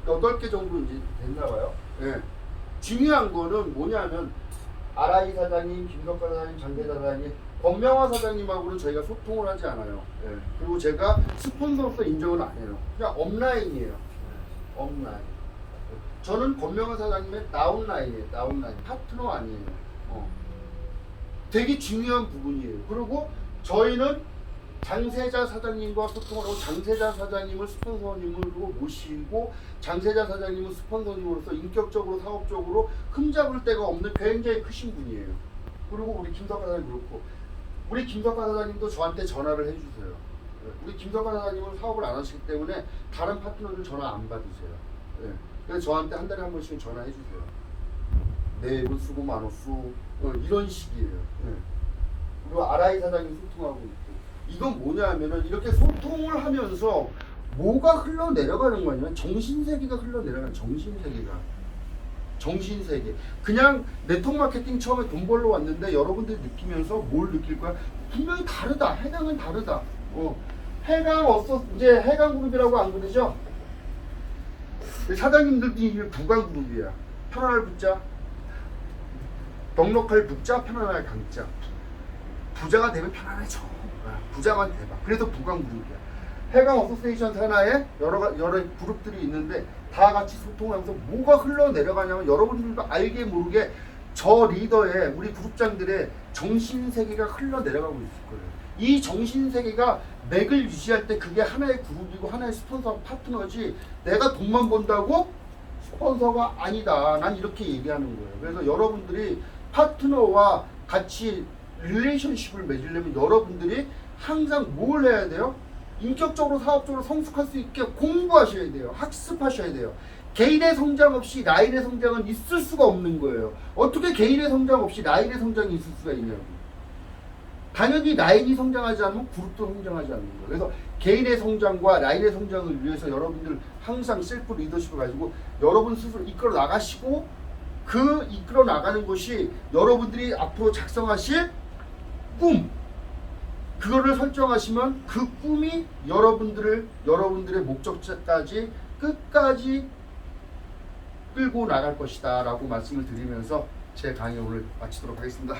8개 정도 이제 됐나 봐요. 예. 중요한 거는 뭐냐면, RI 사장님, 김석하 사장님, 장대자 사장님, 권명화 사장님하고는 저희가 소통을 하지 않아요. 예. 그리고 제가 스폰서로서 인정을 안 해요. 그냥 업라인이에요. 업라인. 저는 권명화 사장님의 다운라인이에요. 다운라인. 파트너 아니에요. 되게 중요한 부분이에요. 그리고 저희는 장세자 사장님과 소통을 하고 장세자 사장님을 스폰서님으로 모시고 장세자 사장님은 스폰서님으로서 인격적으로 사업적으로 흠잡을 데가 없는 굉장히 크신 분이에요. 그리고 우리 김석하 사장님 그렇고 우리 김석하 사장님도 저한테 전화를 해주세요. 우리 김석하 사장님은 사업을 안 하시기 때문에 다른 파트너들 전화 안 받으세요. 그래서 저한테 한 달에 한 번씩 전화해 주세요. 네, 이거 쓰고 마노수 이런 식이에요. 그리고 RI 사장님 소통하고 있고 이건 뭐냐면은 이렇게 소통을 하면서 뭐가 흘러내려가는 거냐면 정신세계가 흘러내려가는 정신세계. 그냥 네트워크 마케팅 처음에 돈 벌러 왔는데 여러분들이 느끼면서 뭘 느낄 거야? 분명히 다르다. 해강은 다르다. 해강 이제 해강 그룹이라고 안 그러죠? 사장님들이 부강 그룹이야. 편안할 부자, 넉넉할 부자, 편안할 강자. 부자가 되면 편안해져. 부자만 대박. 그래서 부강 그룹이야. 해강 어소시에이션 산하에 여러 그룹들이 있는데 다 같이 소통하면서 뭐가 흘러내려가냐면 여러분들도 알게 모르게 저 리더의 우리 그룹장들의 정신세계가 흘러내려가고 있을 거예요. 이 정신세계가 맥을 유지할 때 그게 하나의 그룹이고 하나의 스폰서 파트너지 내가 돈만 번다고 스폰서가 아니다. 난 이렇게 얘기하는 거예요. 그래서 여러분들이 파트너와 같이 릴레이션십을 맺으려면 여러분들이 항상 뭘 해야 돼요? 인격적으로 사업적으로 성숙할 수 있게 공부하셔야 돼요. 학습하셔야 돼요. 개인의 성장 없이 라인의 성장은 있을 수가 없는 거예요. 어떻게 개인의 성장 없이 라인의 성장이 있을 수가 있냐고. 당연히 라인이 성장하지 않으면 그룹도 성장하지 않는 거예요. 그래서 개인의 성장과 라인의 성장을 위해서 여러분들 항상 셀프 리더십을 가지고 여러분 스스로 이끌어 나가시고, 그 이끌어 나가는 것이 여러분들이 앞으로 작성하실 꿈, 그거를 설정하시면 그 꿈이 여러분들의 목적지까지 끝까지 끌고 나갈 것이다 라고 말씀을 드리면서 제 강의 오늘 마치도록 하겠습니다.